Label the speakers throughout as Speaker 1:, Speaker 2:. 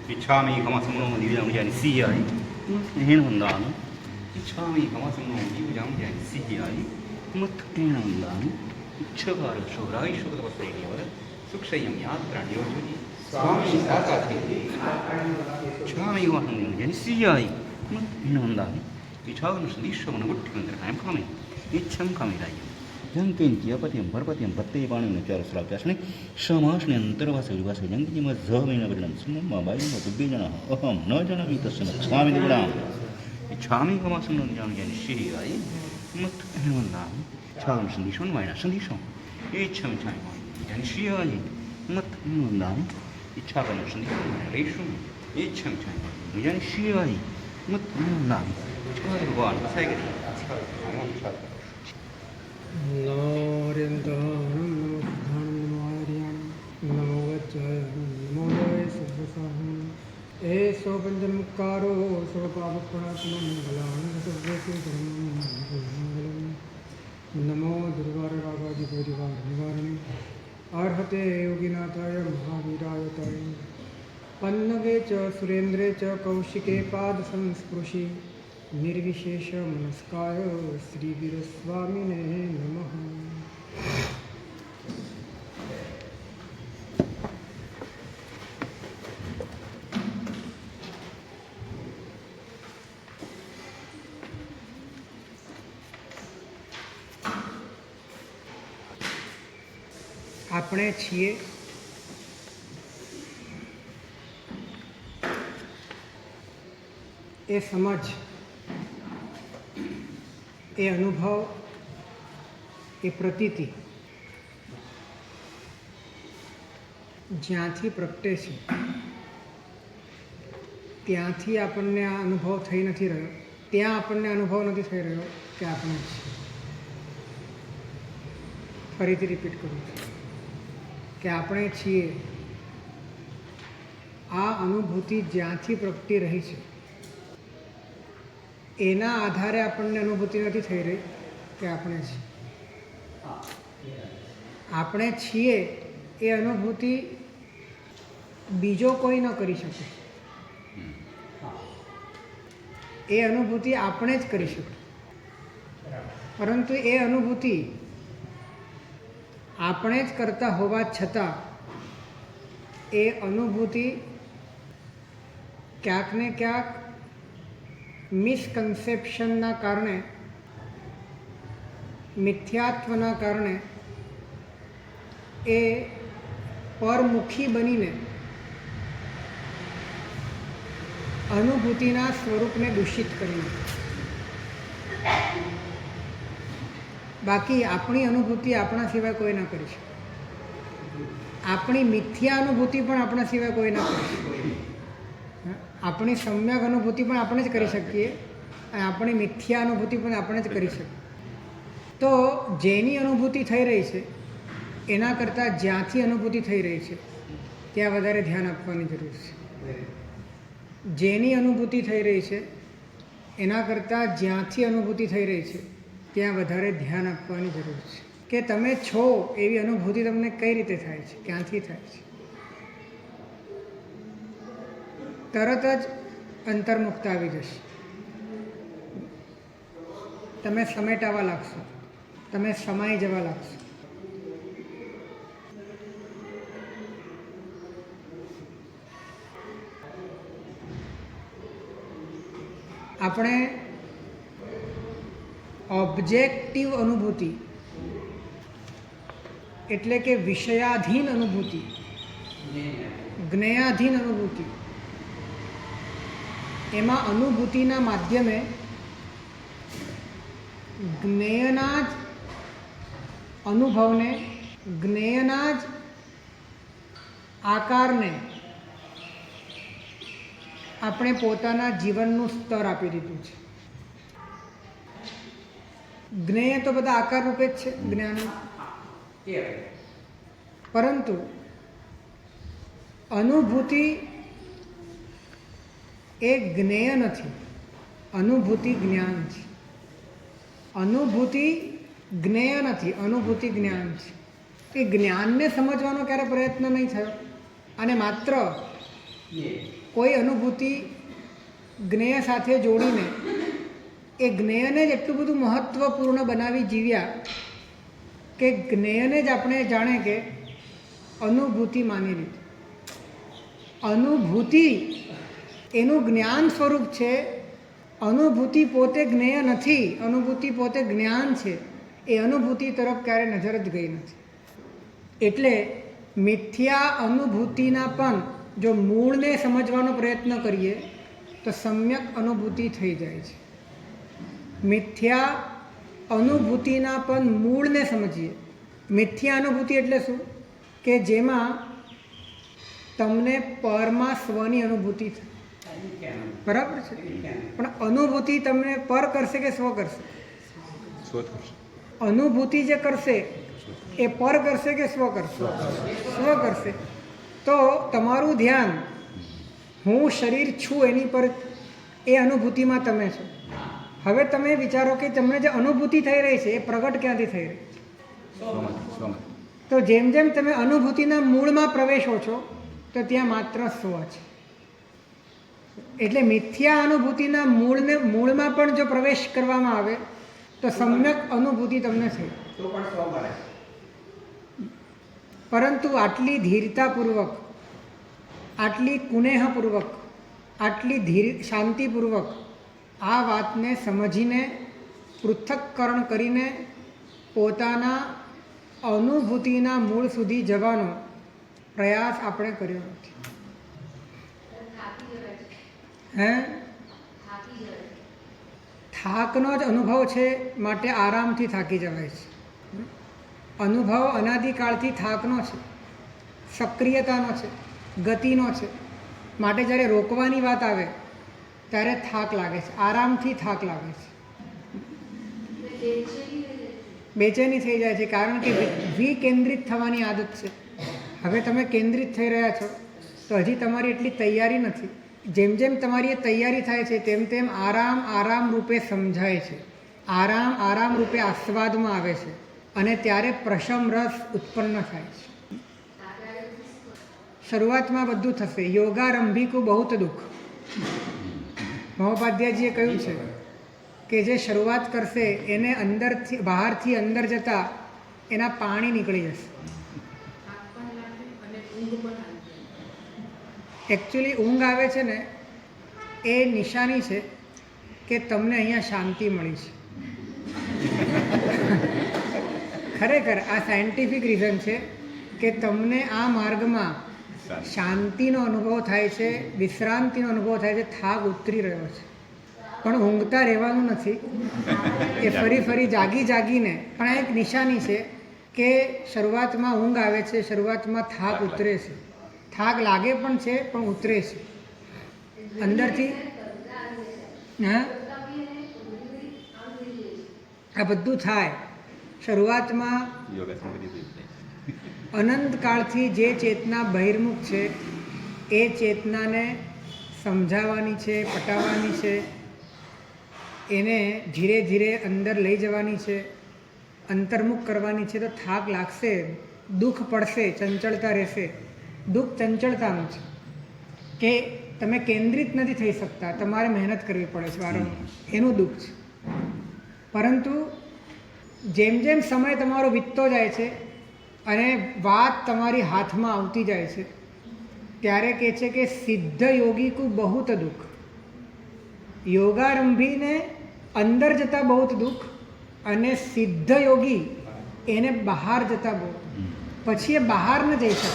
Speaker 1: 이참이 가마성놈은 이부장자니 씨야이 해는 한다는 이참이 가마성놈은 이부장자니 씨야이 뭐 해는 한다는 처가를 쇼라이 쇼가 버스이니와 숙세영 야트라니 요주니 स्वामी साकाते स्वामी 가마성놈은 씨야이 뭐 해는 한다는 이 작은 리쇼는 고ಟ್ಟಿ는데 함kam이 이참kam이다 Jangan kia patiam berpatiam betul bani nak cara selap jas ni sama ni antara bahasa bahasa jangan cuma zaman ni berdalam semua mabay ni tu bejana no jana kita sana swami ni berdalam swami kama semua jangan jadi sih ay mat hewan lam swami sendiri son mana sendiri son cam jadi sih ay mat hewan lam swami sendiri mana resun cam jadi sih ay mat hewan lam swami bukan saya kira
Speaker 2: नमो रिंदानम नमो बुद्धानम नमो आर्याणम नमो वज्रायणम नमो लोय सर्वसाहम एसो पंचमुक्कारो सर्वपापप्रणाशनं मंगलानं सर्वसिद्धं मंगलम नमो दुर्वाररागादिपरिवार निवारणे अर्हते योगिनाथाय महावीराय ताय पन्नगे च सुरेन्द्रे च कौशिके पाद संस्पृशि निर्विशेष मनस्काय श्री वीरस्वामिने नमः। આપણે છીએ એ સમજ એ અનુભવ એ પ્રતીતિ જ્યાંથી પ્રગટે છે ત્યાંથી આપણને આ અનુભવ થઈ નથી રહ્યો, ત્યાં આપણને અનુભવ નથી થઈ રહ્યો કે આપણે છીએ. ફરીથી રિપીટ કરું છું કે આપણે છીએ આ અનુભૂતિ જ્યાંથી પ્રગટી રહી છે એના આધારે આપણને અનુભૂતિ નથી થઈ રહી કે આપણે છીએ. આપણે છીએ એ અનુભૂતિ બીજો કોઈ ન કરી શકે. એ અનુભૂતિ આપણે જ કરી શકીએ. પરંતુ એ અનુભૂતિ આપણે જ કરતા હોવા છતાં એ અનુભૂતિ ક્યાંક ને ક્યાંક મિસકન્સેપ્શનના કારણે, મિથ્યાત્વના કારણે એ પરમુખી બનીને અનુભૂતિના સ્વરૂપને દૂષિત કરી. બાકી આપણી અનુભૂતિ આપણા સિવાય કોઈ ના કરી શકે. આપણી મિથ્યા અનુભૂતિ પણ આપણા સિવાય કોઈ ના કરી શકે. આપણી સમ્યક અનુભૂતિ પણ આપણે જ કરી શકીએ અને આપણી મિથ્યા અનુભૂતિ પણ આપણે જ કરી શકીએ. તો જેની અનુભૂતિ થઈ રહી છે એના કરતાં જ્યાંથી અનુભૂતિ થઈ રહી છે ત્યાં વધારે ધ્યાન આપવાની જરૂર છે. જેની અનુભૂતિ થઈ રહી છે એના કરતાં જ્યાંથી અનુભૂતિ થઈ રહી છે ત્યાં વધારે ધ્યાન આપવાની જરૂર છે. કે તમે છો એવી અનુભૂતિ તમને કઈ રીતે થાય છે, ક્યાંથી થાય છે. તરત જ અંતર્મુક્ત આવી જશે. તમે સમેટાવા લાગશો, તમે સમાઈ જવા લાગશો. આપણે ઓબ્જેક્ટિવ અનુભૂતિ એટલે કે વિષયાધીન અનુભૂતિ, જ્ઞેયાધીન અનુભૂતિ, એમાં અનુભૂતિના માધ્યમે જ્ઞેયના જ અનુભવને, જ્ઞેયના જ આકારને આપણે પોતાના જીવનનું સ્તર આપી દીધું છે. જ્ઞેય તો બધા આકાર રૂપે જ છે જ્ઞાન, પરંતુ અનુભૂતિ એ જ્ઞેય નથી, અનુભૂતિ જ્ઞાન છે. અનુભૂતિ જ્ઞેય નથી, અનુભૂતિ જ્ઞાન છે. એ જ્ઞાનને સમજવાનો ક્યારે પ્રયત્ન નહીં થયો, અને માત્ર કોઈ અનુભૂતિ જ્ઞેય સાથે જોડીને એ જ્ઞેયને જ એટલું બધું મહત્ત્વપૂર્ણ બનાવી જીવ્યા કે જ્ઞેયને જ આપણે જાણે કે અનુભૂતિ માની લીધી. અનુભૂતિ એનું જ્ઞાન સ્વરૂપ છે. અનુભૂતિ પોતે જ્ઞેય નથી, અનુભૂતિ પોતે જ્ઞાન છે. એ અનુભૂતિ તરફ ક્યારે નજર જ ગઈ નથી. એટલે મિથ્યા અનુભૂતિના પણ જો મૂળને સમજવાનો પ્રયત્ન કરીએ તો સમ્યક અનુભૂતિ થઈ જાય છે. મિથ્યા અનુભૂતિના પણ મૂળને સમજીએ. મિથ્યા અનુભૂતિ એટલે શું? કે જેમાં તમને પરમાં સ્વની અનુભૂતિ થાય, બરાબર છે. પણ અનુભૂતિ તમને પર કરશે કે સ્વ કરશે? અનુભૂતિ જે કરશે એ પર કરશે કે સ્વ કરશે? સ્વ કરશે. તો તમારું ધ્યાન હું શરીર છું એની પર, એ અનુભૂતિમાં તમે છો. હવે તમે વિચારો કે તમને જે અનુભૂતિ થઈ રહી છે એ પ્રગટ ક્યાંથી થઈ રહી છે? તો જેમ જેમ તમે અનુભૂતિના મૂળમાં પ્રવેશો છો તો ત્યાં માત્ર સ્વ છે. એટલે મિથ્યા અનુભૂતિના મૂળમાં પણ જો પ્રવેશ કરવામાં આવે તો સમ્યક અનુભૂતિ તમને થઈ. પરંતુ આટલી ધીરતાપૂર્વક, આટલી કુનેહપૂર્વક, આટલી શાંતિપૂર્વક આ વાતને સમજીને પૃથક્કરણ કરીને પોતાના અનુભૂતિના મૂળ સુધી જવાનો પ્રયાસ આપણે કર્યો નથી. થાકનો જ અનુભવ છે, માટે આરામથી થાકી જવાય છે. અનુભવ અનાદિકાળથી થાકનો છે, સક્રિયતાનો છે, ગતિનો છે. માટે જ્યારે રોકવાની વાત આવે ત્યારે થાક લાગે છે, આરામથી થાક લાગે છે, બેચેની થઈ જાય છે. કારણ કે વિકેન્દ્રિત થવાની આદત છે. હવે તમે કેન્દ્રિત થઈ રહ્યા છો તો હજી તમારી એટલી તૈયારી નથી. જેમ જેમ તમારી એ તૈયારી થાય છે તેમ તેમ આરામ આરામ રૂપે સમજાય છે, આરામ આરામ રૂપે આસ્વાદમાં આવે છે, અને ત્યારે પ્રશમ રસ ઉત્પન્ન થાય છે. શરૂઆતમાં બધું થશે. યોગારંભિકુ બહુત દુઃખ. મહોપાધ્યાયજીએ કહ્યું છે કે જે શરૂઆત કરશે એને અંદરથી બહારથી અંદર જતાં એના પાણી નીકળી જશે. એકચ્યુઅલી ઊંઘ આવે છે ને એ નિશાની છે કે તમને અહીંયા શાંતિ મળી છે. ખરેખર આ સાયન્ટિફિક રીઝન છે કે તમને આ માર્ગમાં શાંતિનો અનુભવ થાય છે, વિશ્રાંતિનો અનુભવ થાય છે, થાક ઉતરી રહ્યો છે. પણ ઊંઘતા રહેવાનું નથી, એ ફરી ફરી જાગીને. પણ આ એક નિશાની છે કે શરૂઆતમાં ઊંઘ આવે છે, શરૂઆતમાં થાક ઉતરે છે, થાક લાગે પણ છે પણ ઉતરે છે અંદરથી. હા, આ બધું થાય. શરૂઆતમાં અનંતકાળથી જે ચેતના બહિર્મુખ છે એ ચેતનાને સમજાવવાની છે, પટાવવાની છે, એને ધીરે ધીરે અંદર લઈ જવાની છે, અંતર્મુખ કરવાની છે. તો થાક લાગશે, દુઃખ પડશે, ચંચળતા રહેશે. દુઃખ ચંચળતાનું છે કે તમે કેન્દ્રિત નથી થઈ શકતા, તમારે મહેનત કરવી પડે છે વારંવાર, એનું દુઃખ છે. પરંતુ જેમ જેમ સમય તમારો વીતતો જાય છે અને વાત તમારી હાથમાં આવતી જાય છે ત્યારે કહે છે કે સિદ્ધ યોગી કુ બહુત દુઃખ. યોગારંભીને અંદર જતાં બહુ દુઃખ, અને સિદ્ધ યોગી એને બહાર જતાં બહુ, પછી એ બહાર ન જઈ શકે.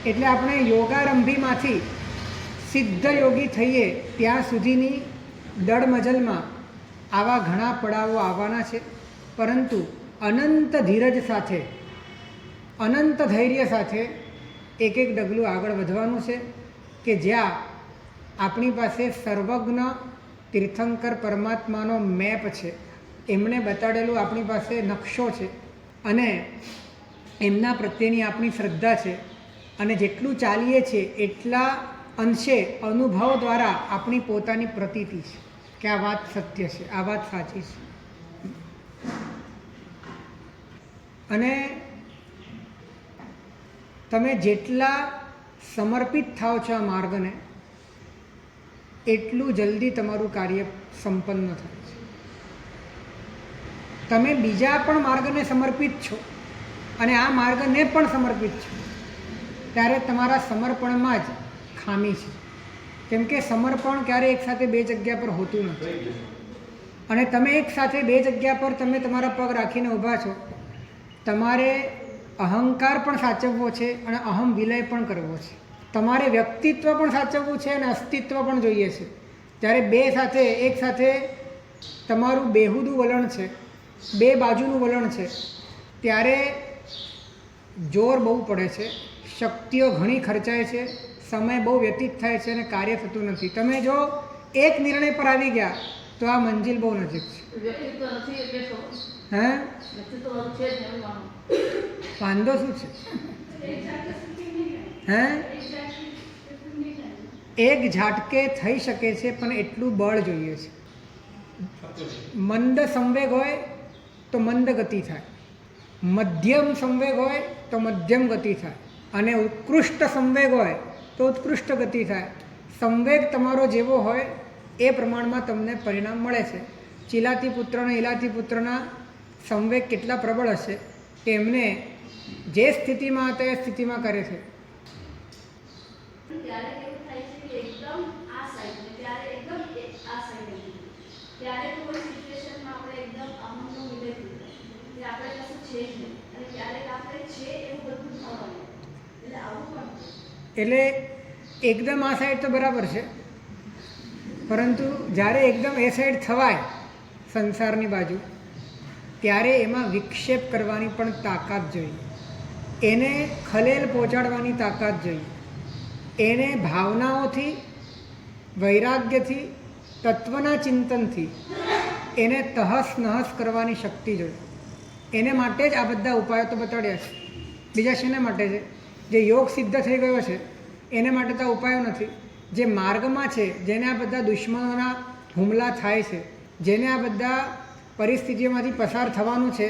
Speaker 2: એટલે આપણે યોગારંભીમાંથી સિદ્ધ યોગી થઈએ ત્યાં સુધીની દળમજલમાં આવા ઘણા પડાવો આવવાના છે. પરંતુ અનંત ધીરજ સાથે, અનંત ધૈર્ય સાથે એક એક ડગલું આગળ વધવાનું છે કે જ્યાં આપણી પાસે સર્વજ્ઞ તીર્થંકર પરમાત્માનો મેપ છે, એમણે બતાડેલું આપણી પાસે નકશો છે, અને એમના પ્રત્યેની આપણી શ્રદ્ધા છે. અને જેટલું ચાલીએ છીએ એટલા અંશે અનુભવ દ્વારા આપણી પોતાની પ્રતીતિ છે કે આ વાત સત્ય છે, આ વાત સાચી છે. અને તમે જેટલા સમર્પિત થાઓ છો આ માર્ગને એટલું જલ્દી તમારું કાર્ય સંપન્ન થાય છે. તમે બીજા પણ માર્ગને સમર્પિત છો અને આ માર્ગને પણ સમર્પિત છો ત્યારે તમારા સમર્પણમાં જ ખામી છે. કેમ કે સમર્પણ ક્યારે એકસાથે બે જગ્યા પર હોતું નથી. અને તમે એકસાથે બે જગ્યા પર તમે તમારા પગ રાખીને ઊભા છો. તમારે અહંકાર પણ સાચવવો છે અને અહમ વિલય પણ કરવો છે. તમારે વ્યક્તિત્વ પણ સાચવવું છે અને અસ્તિત્વ પણ જોઈએ છે. ત્યારે બે સાથે એક સાથે તમારું બેહુદું વલણ છે, બે બાજુનું વલણ છે, ત્યારે જોર બહુ પડે છે, શક્તિઓ ઘણી ખર્ચાય છે, સમય બહુ વ્યતીત થાય છે અને કાર્ય થતું નથી. તમે જો એક નિર્ણય પર આવી ગયા તો આ મંજિલ બહુ નજીક છે. હે વાંધો શું છે? હે એક ઝાટકે થઈ શકે છે પણ એટલું બળ જોઈએ છે. મંદ સંવેગ હોય તો મંદ ગતિ થાય, મધ્યમ સંવેગ હોય તો મધ્યમ ગતિ થાય અને ઉત્કૃષ્ટ સંવેગ હોય તો ઉત્કૃષ્ટ ગતિ થાય. સંવેગ તમારો જેવો હોય એ પ્રમાણમાં તમને પરિણામ મળે છે. ચિલાતી પુત્ર અને ઇલાતી પુત્રના સંવેગ કેટલા પ્રબળ હશે કે એમને જે સ્થિતિમાં હતા એ સ્થિતિમાં કરે છે. એટલે એકદમ આ સાઈડ તો બરાબર છે, પરંતુ જ્યારે એકદમ એ સાઈડ થવાય સંસારની બાજુ ત્યારે એમાં વિક્ષેપ કરવાની પણ તાકાત જોઈએ, એને ખલેલ પહોંચાડવાની તાકાત જોઈએ, એને ભાવનાઓથી, વૈરાગ્યથી, તત્વના ચિંતનથી એને તહસ નહસ કરવાની શક્તિ જોઈએ. એને માટે જ આ બધા ઉપાયો તો બતાડ્યા છે. બીજા શેના માટે છે? જે યોગ સિદ્ધ થઈ ગયો છે એને માટે તો આ ઉપાયો નથી. જે માર્ગમાં છે, જેને આ બધા દુશ્મનોના હુમલા થાય છે, જેને આ બધા પરિસ્થિતિઓમાંથી પસાર થવાનું છે,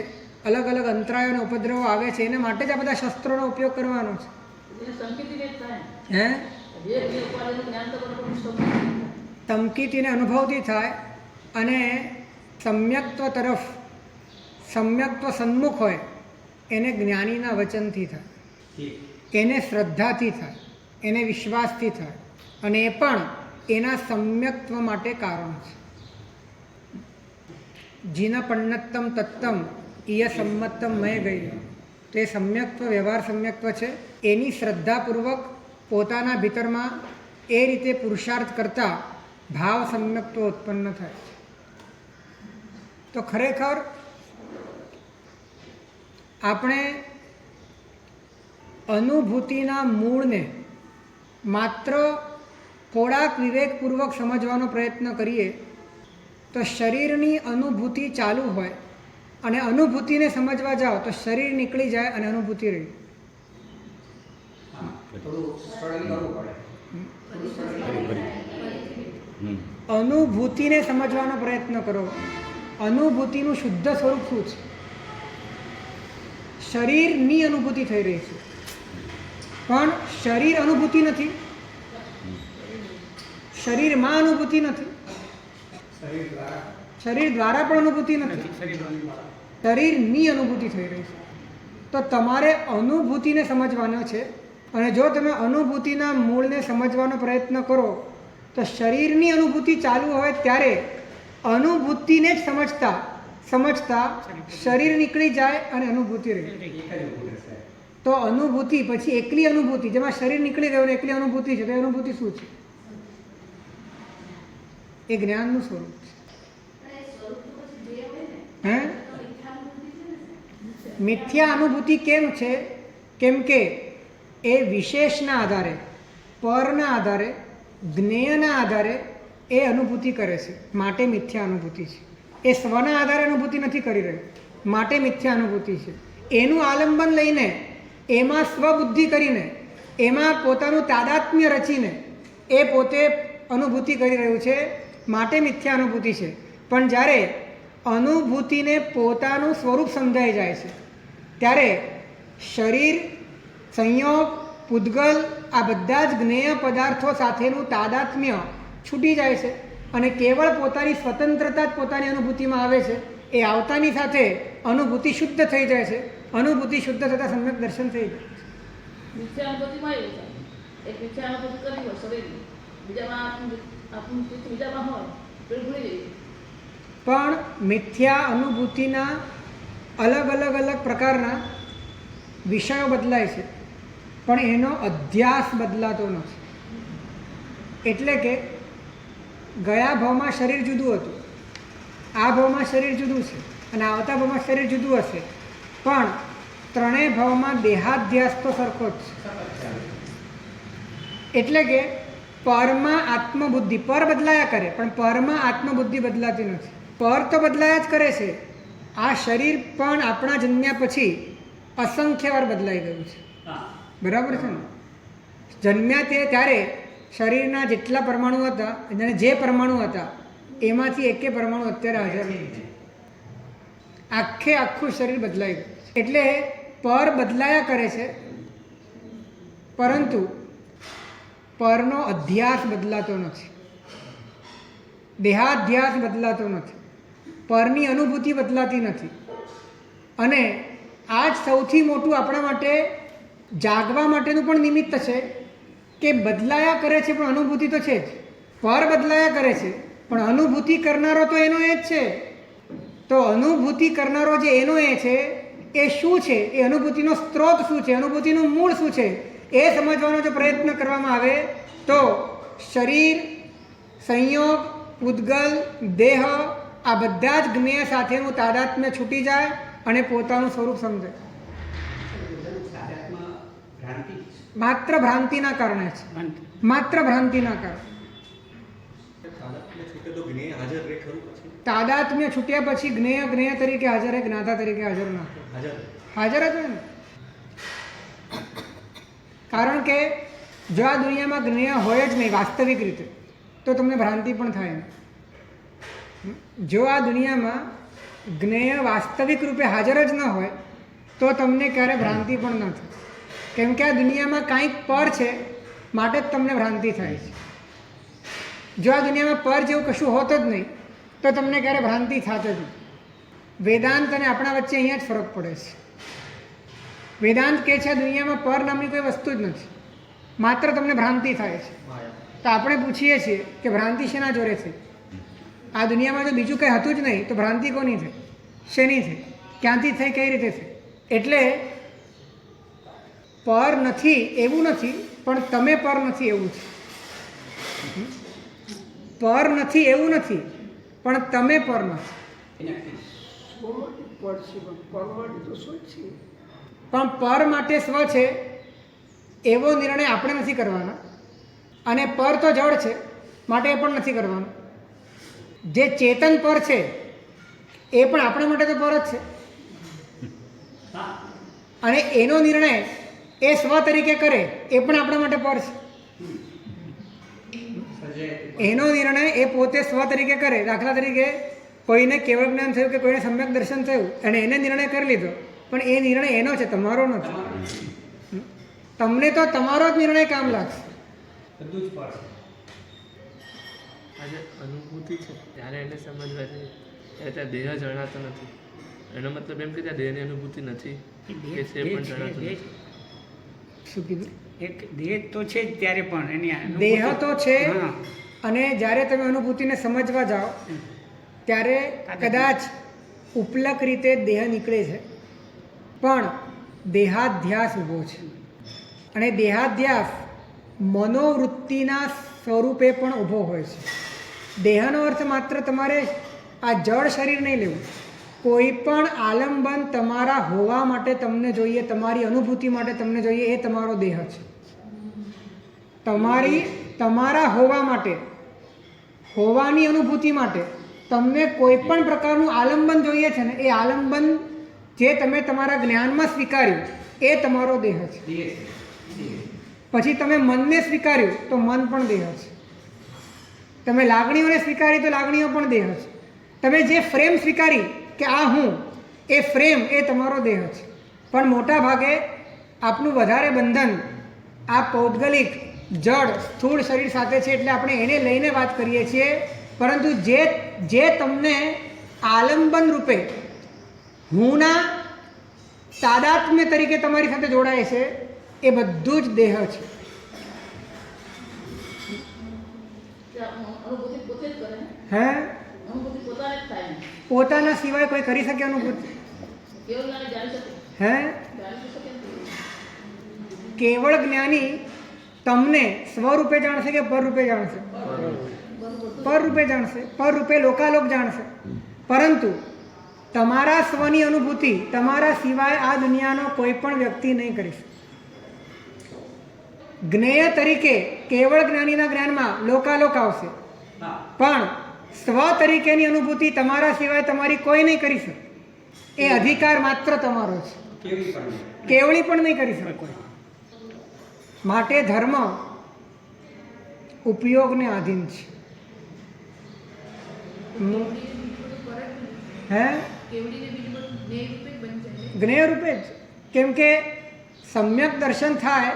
Speaker 2: અલગ અલગ અંતરાયો અને ઉપદ્રવો આવે છે, એને માટે જ આ બધા શસ્ત્રોનો ઉપયોગ કરવાનો છે. હે તમકીતીને અનુભવથી થાય અને સમ્યક્ત્વ તરફ, સમ્યક્ત્વ સન્મુખ હોય એને જ્ઞાનીના વચનથી થાય, એને શ્રદ્ધાથી થાય, એને વિશ્વાસથી થાય અને એ પણ એના સમ્યક્ત્વ માટે કારણ છે. જીન પન્નત્તમ તત્તમ ઈય સંમત્તમ મય ગઈ. તો એ સમ્યક્ત્વ વ્યવહાર સમ્યક્ત્વ છે. એની શ્રદ્ધાપૂર્વક પોતાના ભીતરમાં એ રીતે પુરુષાર્થ કરતા ભાવ સમ્યક્ત્વ ઉત્પન્ન થાય. તો ખરેખર આપણે અનુભૂતિના મૂળને માત્ર થોડાક વિવેકપૂર્વક સમજવાનો પ્રયત્ન કરીએ તો શરીરની અનુભૂતિ ચાલુ હોય અને અનુભૂતિને સમજવા જાઓ તો શરીર નીકળી જાય અને અનુભૂતિ રહી. અનુભૂતિને સમજવાનો પ્રયત્ન કરો. અનુભૂતિનું શુદ્ધ સ્વરૂપ શું છે? શરીરની અનુભૂતિ થઈ રહી છે, પણ શરીર અનુભૂતિ નથી, શરીરમાં અનુભૂતિ નથી, શરીર દ્વારા પણ અનુભૂતિ નથી, શરીરની અનુભૂતિ થઈ રહી છે. તો તમારે અનુભૂતિને સમજવાનો છે અને જો તમે અનુભૂતિના મૂળને સમજવાનો પ્રયત્ન કરો તો શરીરની અનુભૂતિ ચાલુ હોય ત્યારે અનુભૂતિને જ સમજતા સમજતા શરીર નીકળી જાય અને અનુભૂતિ રહી. તો અનુભૂતિ પછી એકલી અનુભૂતિ, જેમાં શરીર નીકળી ગયું ને એકલી અનુભૂતિ છે, તો એ અનુભૂતિ શું છે? એ જ્ઞાનનું સ્વરૂપ છે. હે મિથ્યા અનુભૂતિ કેમ છે? કેમ કે એ વિશેષના આધારે, પરના આધારે, જ્ઞેયના આધારે એ અનુભૂતિ કરે છે, માટે મિથ્યા અનુભૂતિ છે. એ સ્વના આધારે અનુભૂતિ નથી કરી રહી, માટે મિથ્યા અનુભૂતિ છે. એનું આલંબન લઈને, એમાં સ્વબુદ્ધિ કરીને, એમાં પોતાનું તાદાત્મ્ય રચીને એ પોતે અનુભૂતિ કરી રહ્યું છે, માટે મિથ્યા અનુભૂતિ છે. પણ જ્યારે અનુભૂતિને પોતાનું સ્વરૂપ સમજાઈ જાય છે ત્યારે શરીર, સંયોગ, પૂદગલ આ બધા જ જ્ઞેય પદાર્થો સાથેનું તાદાત્મ્ય છૂટી જાય છે અને કેવળ પોતાની સ્વતંત્રતા જ પોતાની અનુભૂતિમાં આવે છે. એ આવતાની સાથે અનુભૂતિ શુદ્ધ થઈ જાય છે. અનુભૂતિ શુદ્ધ થતાં સમ્યક દર્શન થઈ જાય છે.
Speaker 3: મિથ્યાનુભૂતિમાં એવું થાય. એક મિથ્યાનુભૂતિ કરી હોય શરીરની, બીજામાં આપણું ચિત્ત બીજામાં હોય તો ભૂલી જઈએ.
Speaker 2: પણ મિથ્યા અનુભૂતિના અલગ અલગ અલગ પ્રકારના વિષયો બદલાય છે, પણ એનો અધ્યાસ બદલાતો નથી. એટલે કે ગયા ભાવમાં શરીર જુદું હતું, આ ભાવમાં શરીર જુદું છે અને આવતા ભાવમાં શરીર જુદું હશે, પણ ત્રણેય ભાવમાં દેહાધ્યાસ તો સરખો જ છે. એટલે કે પરમાં આત્મબુદ્ધિ, પર બદલાયા કરે પણ પરમાં આત્મબુદ્ધિ બદલાતી નથી. પર તો બદલાયા જ કરે છે. આ શરીર પણ આપણા જન્મ્યા પછી અસંખ્ય વાર બદલાઈ ગયું છે. બરાબર છે ને? જન્મ્યા ત્યારે શરીરના જેટલા પરમાણુ હતા અને જે પરમાણુ હતા એમાંથી એકે પરમાણુ અત્યારે હાજર નથી. આખે આખું શરીર બદલાઈ ગયું. એટલે પર બદલાયા કરે છે, પરંતુ પરનો અધ્યાસ બદલાતો નથી, દેહાધ્યાસ બદલાતો નથી, પરની અનુભૂતિ બદલાતી નથી. અને આ જ સૌથી મોટું આપણા માટે જાગવા માટેનું પણ નિમિત્ત છે કે બદલાયા કરે છે પણ અનુભૂતિ તો છે જ. પર બદલાયા કરે છે પણ અનુભૂતિ કરનારો તો એનો એ જ છે. તો અનુભૂતિ કરનારો જે એનો એ છે એ શું છે, એ અનુભૂતિનો સ્ત્રોત શું છે, અનુભૂતિનું મૂળ શું છે, એ સમજવાનો જો પ્રયત્ન કરવામાં આવે તો શરીર, સંયોગ, પૂદગલ, દેહ આ બધા જ જ્ઞેય સાથેનું તાદાત્મ્ય છૂટી જાય અને પોતાનું સ્વરૂપ સમજાય. માત્ર ભ્રાંતિના કારણે છે, માત્ર ભ્રાંતિના કારણે. તાદાત્મ્ય છૂટ્યા પછી જ્ઞેય જ્ઞેય તરીકે હાજર, જ્ઞાતા તરીકે હાજર ના હાજર જ હોય ને. કારણ કે જો આ દુનિયામાં જ્ઞેય હોય જ નહીં વાસ્તવિક રીતે તો તમને ભ્રાંતિ પણ થાય નહીં. જો આ દુનિયામાં જ્ઞેય વાસ્તવિક રૂપે હાજર જ ન હોય તો તમને ક્યારે ભ્રાંતિ પણ ન થાય. કેમ કે આ દુનિયામાં કાંઈક પર છે માટે જ તમને ભ્રાંતિ થાય છે. જો આ દુનિયામાં પર જેવું કશું હોત જ નહીં તો તમને ક્યારે ભ્રાંતિ થાત જ નહીં. વેદાંત અને આપણા વચ્ચે અહીંયા જ ફરક પડે છે. વેદાંત કહે છે આ દુનિયામાં પર નામની કોઈ વસ્તુ જ નથી, માત્ર તમને ભ્રાંતિ થાય છે. તો આપણે પૂછીએ છીએ કે ભ્રાંતિ શેના જોડે થઈ? આ દુનિયામાં જો બીજું કંઈ હતું જ નહીં તો ભ્રાંતિ કોની થઈ, શેની થઈ, ક્યાંથી થઈ, કઈ રીતે થઈ? એટલે પર નથી એવું નથી, પણ તમે પર નથી એવું છે. પર નથી એવું નથી, પણ તમે પર નથી. પણ પર માટે સ્વ છે એવો નિર્ણય આપણે નથી કરવાના, અને પર તો જડ છે માટે એ પણ નથી કરવાનો. જે ચેતન પર છે એ પણ આપણા માટે તો પર જ છે, અને એનો નિર્ણય એ સ્વ તરીકે કરે એ પણ આપણા માટે પર છે. એનો નિર્ણય એ પોતે સ્વ તરીકે કરે. દાખલા તરીકે કોઈને કેવળ જ્ઞાન થયું કે કોઈને સમ્યક દર્શન થયું અને એને નિર્ણય કરી લીધો, પણ એ નિર્ણય એનો છે, તમારો નથી. તમને તો તમારો જ નિર્ણય કામ લાગશે.
Speaker 4: આજે અનુભૂતિ છે ત્યારે એને સમજવા છે ત્યારે દેહ જણાતો નથી. એનો મતલબ એમ કે ત્યાં દેહની અનુભૂતિ નથી, એ છે પણ જણાતું નથી.
Speaker 2: શું કીધું?
Speaker 5: એક દેહ તો છે જ ત્યારે પણ એની
Speaker 2: દેહ તો છે,
Speaker 5: હા.
Speaker 2: અને જ્યારે તમે અનુભૂતિને સમજવા જાઓ ત્યારે કદાચ ઉપલક રીતે દેહ નીકળે છે, પણ દેહાધ્યાસ ઊભો છે. અને દેહાધ્યાસ મનોવૃત્તિના સ્વરૂપે પણ ઊભો હોય છે. દેહનો અર્થ માત્ર તમારે આ જળ શરીર નહીં લેવું. કોઈ પણ આલંબન તમારા હોવા માટે તમને જોઈએ, તમારી અનુભૂતિ માટે તમને જોઈએ, એ તમારો દેહ છે. તમારા હોવા માટે, હોવાની અનુભૂતિ માટે તમને કોઈ પણ પ્રકારનું આલંબન જોઈએ છે ને, એ આલંબન જે તમે તમારા જ્ઞાનમાં સ્વીકાર્યું એ તમારો દેહ છે. પછી તમે મનને સ્વીકાર્યું તો મન પણ દેહ છે, તમે લાગણીઓને સ્વીકારી તો લાગણીઓ પણ દેહ છે, તમે જે ફ્રેમ સ્વીકારી કે આ હું, એ ફ્રેમ એ તમારો દેહ છે. પણ મોટા ભાગે આપનું વધારે બંધન આ પૌદ્ગલિક જડ સ્થૂળ શરીર સાથે છે, એટલે આપણે એને લઈને વાત કરીએ છીએ. પરંતુ જે તમને આલંબન રૂપે હુંના તાદાત્મ્ય તરીકે તમારી સાથે જોડાય છે એ બધું જ દેહ છે.
Speaker 3: અનુભૂતિ પોતે જ કરે ને,
Speaker 2: હે
Speaker 3: અનુભૂતિ પોતાને જ થાય ને.
Speaker 2: પોતાના સિવાય કોઈ કરી શકે અનુભૂતિ?
Speaker 3: કેવળ જ્ઞાની જાણી શકે,
Speaker 2: હે
Speaker 3: જાણી શકે ને.
Speaker 2: કેવળ જ્ઞાની તમને સ્વરૂપે જાણશે કે પરરૂપે જાણશે? પરરૂપે જાણશે. પરરૂપે લોકાલોક જાણશે. પરંતુ તમારા સ્વની અનુભૂતિ તમારા સિવાય આ દુનિયાનો કોઈ પણ વ્યક્તિ નહીં કરી શકે. જ્ઞેય તરીકે કેવળ જ્ઞાનીના જ્ઞાનમાં લોકાલોક આવશે, પણ સ્વ તરીકેની અનુભૂતિ તમારા સિવાય તમારી કોઈ નહીં કરી શકે. એ અધિકાર માત્ર તમારો છે, કેવળી પણ નહીં કરી શકે કોઈ. માટે ધર્મ ઉપયોગને આધીન છે. હે જ્ઞેય રૂપે જ. કેમ કે સમ્યક દર્શન થાય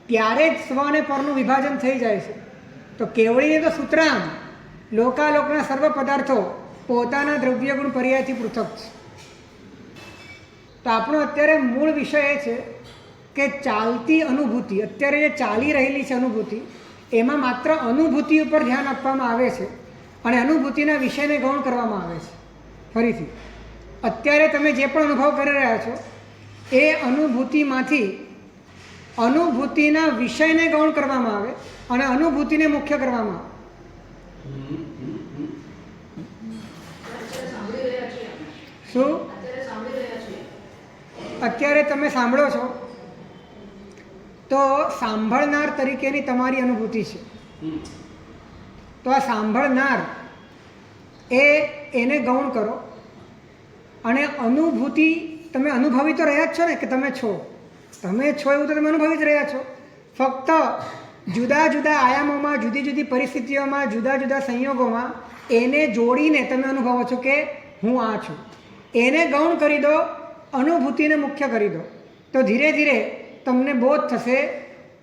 Speaker 2: ત્યારે જ સ્વ અને પરનું વિભાજન થઈ જાય છે. તો કેવળીને તો સૂત્રામ લોકાલોકના સર્વ પદાર્થો પોતાના દ્રવ્ય ગુણ પર્યાયથી પૃથક છે. તો આપણો અત્યારે મૂળ વિષય એ છે કે ચાલતી અનુભૂતિ, અત્યારે જે ચાલી રહેલી છે અનુભૂતિ, એમાં માત્ર અનુભૂતિ ઉપર ધ્યાન આપવામાં આવે છે અને અનુભૂતિના વિષયને ગૌણ કરવામાં આવે છે. ફરીથી અત્યારે તમે જે પણ અનુભવ કરી રહ્યા છો એ અનુભૂતિમાંથી અનુભૂતિના વિષયને ગૌણ કરવામાં આવે અને અનુભૂતિને મુખ્ય કરવામાં આવે. શું અત્યારે તમે સાંભળો છો તો સાંભળનાર તરીકેની તમારી અનુભૂતિ છે. તો આ સાંભળનાર એને ગૌણ કરો અને અનુભૂતિ તમે અનુભવી તો રહ્યા જ છો ને કે તમે છો એવું તો તમે અનુભવી જ રહ્યા છો. ફક્ત જુદા જુદા આયામોમાં, જુદી જુદી પરિસ્થિતિઓમાં, જુદા જુદા સંયોગોમાં એને જોડીને તમે અનુભવો છો કે હું આ છું. એને ગૌણ કરી દો, અનુભૂતિને મુખ્ય કરી દો, તો ધીરે ધીરે તમને બોધ થશે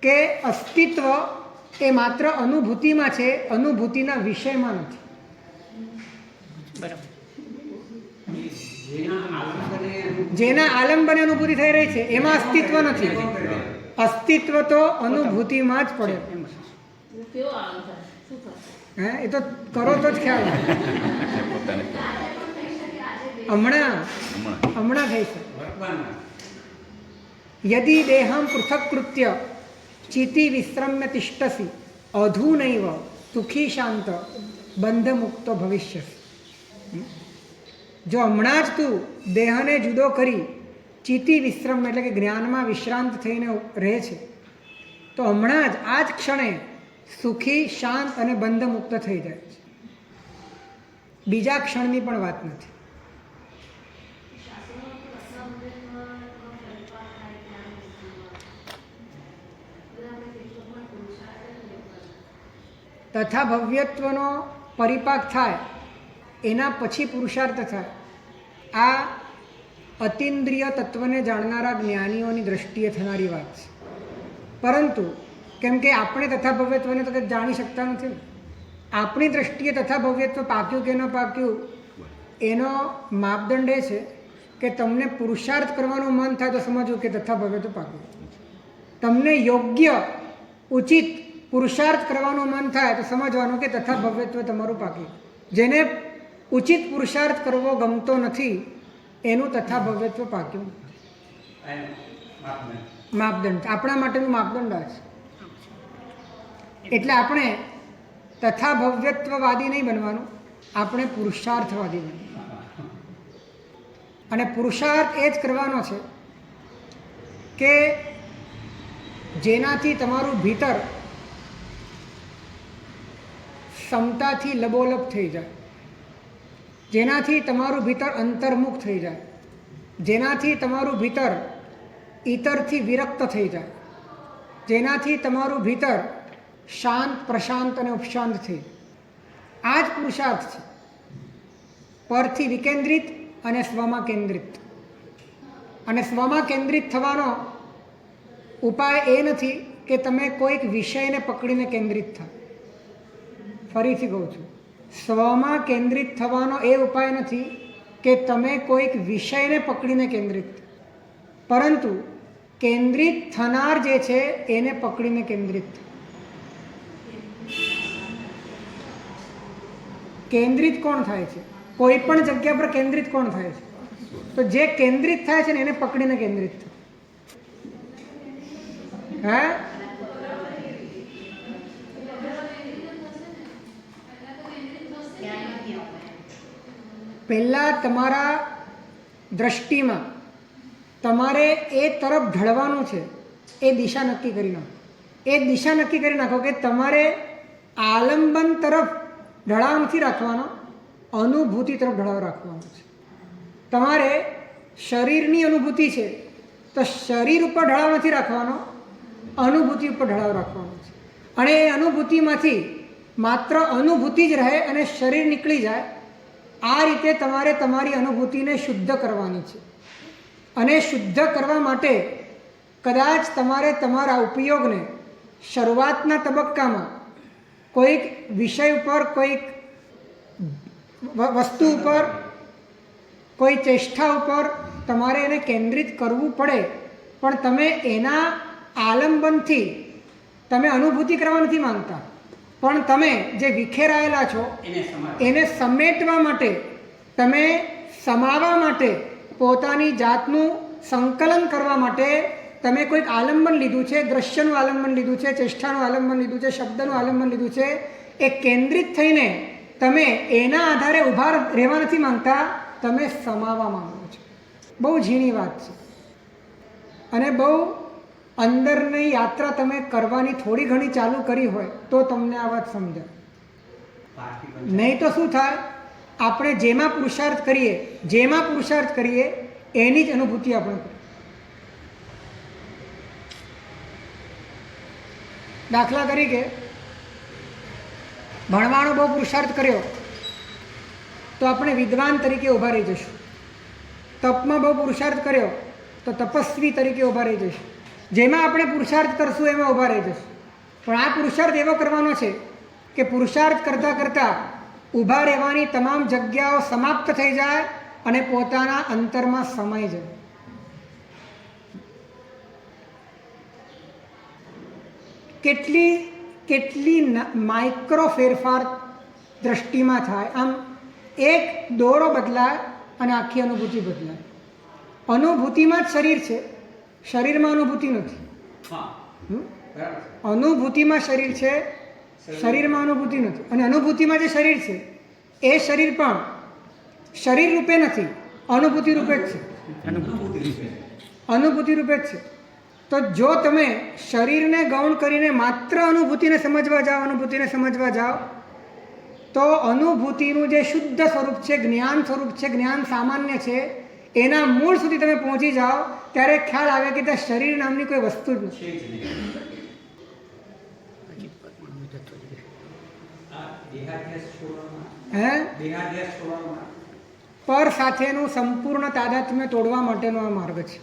Speaker 2: કે અસ્તિત્વ એ માત્ર અનુભૂતિમાં છે, અનુભૂતિના વિષયમાં નથી.
Speaker 5: બરાબર.
Speaker 2: જેના આલંબને અનુભૂતિ થઈ રહી છે એમાં અસ્તિત્વ નથી. અસ્તિત્વ તો અનુભૂતિમાં જ પડે.
Speaker 3: કેવો આનંદ થાય, શું થાય?
Speaker 2: હે એ તો કરો તો જ ખ્યાલ આવે. હમણાં થઈ છે. યદિ દેહમ પૃથક્કૃત્ય ચિતિ વિશ્રમ્ય તિષ્ઠસી અધૂનૈવ સુખી શાંત બંધમુક્તો ભવિષ્યસી. જો હમણાં જ તું દેહને જુદો કરી ચિતિ વિશ્રમ એટલે કે જ્ઞાનમાં વિશ્રાંત થઈને રહે છે તો હમણાં જ આ જ ક્ષણે સુખી, શાંત અને બંધમુક્ત થઈ જાય છે. બીજા ક્ષણની પણ વાત નથી. તથા ભવ્યત્વનો પરિપાક થાય એના પછી પુરુષાર્થ થાય. આ અતિન્દ્રિય તત્વને જાણનારા જ્ઞાનીઓની દ્રષ્ટિએ થનારી વાત છે. પરંતુ કેમ કે આપણે તથા ભવ્યત્વને તો જાણી શકતા નથી ને, આપણી દ્રષ્ટિએ તથા ભવ્યત્વ પાક્યું કે ન પાક્યું એનો માપદંડ એ છે કે તમને પુરુષાર્થ કરવાનું મન થાય તો સમજવું કે તથા ભવ્યત્વ પાક્યું. તમને યોગ્ય ઉચિત પુરુષાર્થ કરવાનું મન થાય તો સમજવાનું કે તથા ભવ્યત્વ તમારું પાક્યું. જેને ઉચિત પુરુષાર્થ કરવો ગમતો નથી એનું તથા ભવ્યત્વ પાક્યું. માપદંડ આપણા માટેનું માપદંડ આ છે. એટલે આપણે તથા ભવ્યત્વવાદી નહીં બનવાનું, આપણે પુરુષાર્થવાદી બનવાનું. અને પુરુષાર્થ એ જ કરવાનો છે કે જેનાથી તમારું ભીતર ક્ષમતાથી લબોલબ થઈ જાય, જેનાથી તમારું ભીતર અંતર્મુખ થઈ જાય, જેનાથી તમારું ભીતર ઇતરથી વિરક્ત થઈ જાય, જેનાથી તમારું ભીતર શાંત, પ્રશાંત અને ઉપશાંત થઈ. આ જ પુરુષાર્થ છે. પરથી વિકેન્દ્રિત અને સ્વમાં કેન્દ્રિત. અને સ્વમાં કેન્દ્રિત થવાનો ઉપાય એ નથી કે તમે કોઈક વિષયને પકડીને કેન્દ્રિત થાઓ. ફરીથી કહું છું, સ્વમાં કેન્દ્રિત થવાનો એ ઉપાય નથી કે તમે કોઈક વિષયને પકડીને કેન્દ્રિત થાઓ, પરંતુ કેન્દ્રિત થનાર જે છે એને પકડીને કેન્દ્રિત થાઓ. કેન્દ્રિત કોણ થાય છે? કોઈ પણ જગ્યા પર કેન્દ્રિત કોણ થાય છે? તો જે કેન્દ્રિત થાય છે ને એને પકડીને કેન્દ્રિત થાય. હે? પહેલાં તમારા દ્રષ્ટિમાં તમારે એ તરફ ઢળવાનું છે, એ દિશા નક્કી કરી નાખો. એ દિશા નક્કી કરી નાખો કે તમારે આલંબન તરફ ઢળાવ નથી રાખવાનો, અનુભૂતિ તરફ ઢળાવ રાખવાનો છે. તમારે શરીરની અનુભૂતિ છે તો શરીર ઉપર ઢળાવ નથી રાખવાનો, અનુભૂતિ ઉપર ઢળાવ રાખવાનો છે. અને એ અનુભૂતિમાંથી માત્ર અનુભૂતિ જ રહે અને શરીર નીકળી જાય. આ રીતે તમારે તમારી અનુભૂતિને શુદ્ધ કરવાની છે. અને શુદ્ધ કરવા માટે કદાચ તમારે તમારા ઉપયોગને શરૂઆતના તબક્કામાં કોઈક વિષય ઉપર, કોઈક વસ્તુ ઉપર, કોઈ ચેષ્ટા ઉપર તમારે એને કેન્દ્રિત કરવું પડે. પણ તમે એના આલંબનથી તમે અનુભૂતિ કરવા નથી માંગતા, પણ તમે જે વિખેરાયેલા છો એને સમેટવા માટે, તમે સમાવવા માટે, પોતાની જાતનું સંકલન કરવા માટે તમે કોઈક આલંબન લીધું છે. દ્રશ્યનું આલંબન લીધું છે, ચેષ્ટાનું આલંબન લીધું છે, શબ્દનું આલંબન લીધું છે. એ કેન્દ્રિત થઈને તમે એના આધારે ઊભા રહેવા નથી માંગતા, તમે સમાવવા માંગો છો. બહુ ઝીણી વાત છે. અને બહુ અંદરની યાત્રા તમે કરવાની થોડી ઘણી ચાલુ કરી હોય તો તમને આ વાત સમજાય. નહીં તો શું થાય, આપણે જેમાં પુરુષાર્થ કરીએ એની જ અનુભૂતિ આપણે કરીએ. દાખલા તરીકે ભણવાનો બહુ પુરુષાર્થ કર્યો તો આપણે વિદ્વાન તરીકે ઊભા રહી જશું. તપમાં બહુ પુરુષાર્થ કર્યો તો તપસ્વી તરીકે ઊભા રહી જશું. જેમાં આપણે પુરુષાર્થ કરશું એમાં ઊભા રહી જશું. પણ આ પુરુષાર્થ એવો કરવાનો છે કે પુરુષાર્થ કરતાં કરતાં ઊભા રહેવાની તમામ જગ્યાઓ સમાપ્ત થઈ જાય અને પોતાના અંતરમાં સમાઈ જાય. કેટલી માઇક્રો ફેરફાર દ્રષ્ટિમાં થાય. આમ એક દોરો બદલાય અને આખી અનુભૂતિ બદલાય. અનુભૂતિમાં જ શરીર છે, શરીરમાં અનુભૂતિ નથી. અનુભૂતિમાં શરીર છે, શરીરમાં અનુભૂતિ નથી. અને અનુભૂતિમાં જે શરીર છે એ શરીર પણ શરીર રૂપે નથી, અનુભૂતિ રૂપે જ છે. અનુભૂતિ રૂપે જ છે. તો જો તમે શરીરને ગૌણ કરીને માત્ર અનુભૂતિને સમજવા જાઓ તો અનુભૂતિનું જે શુદ્ધ સ્વરૂપ છે, જ્ઞાન સ્વરૂપ છે, જ્ઞાન સામાન્ય છે, એના મૂળ સુધી તમે પહોંચી જાઓ ત્યારે ખ્યાલ આવે કે ત્યાં શરીર નામની કોઈ વસ્તુ જ નથી. પર સાથેનું સંપૂર્ણ તાદાત્મ્ય તોડવા માટેનો આ માર્ગ છે.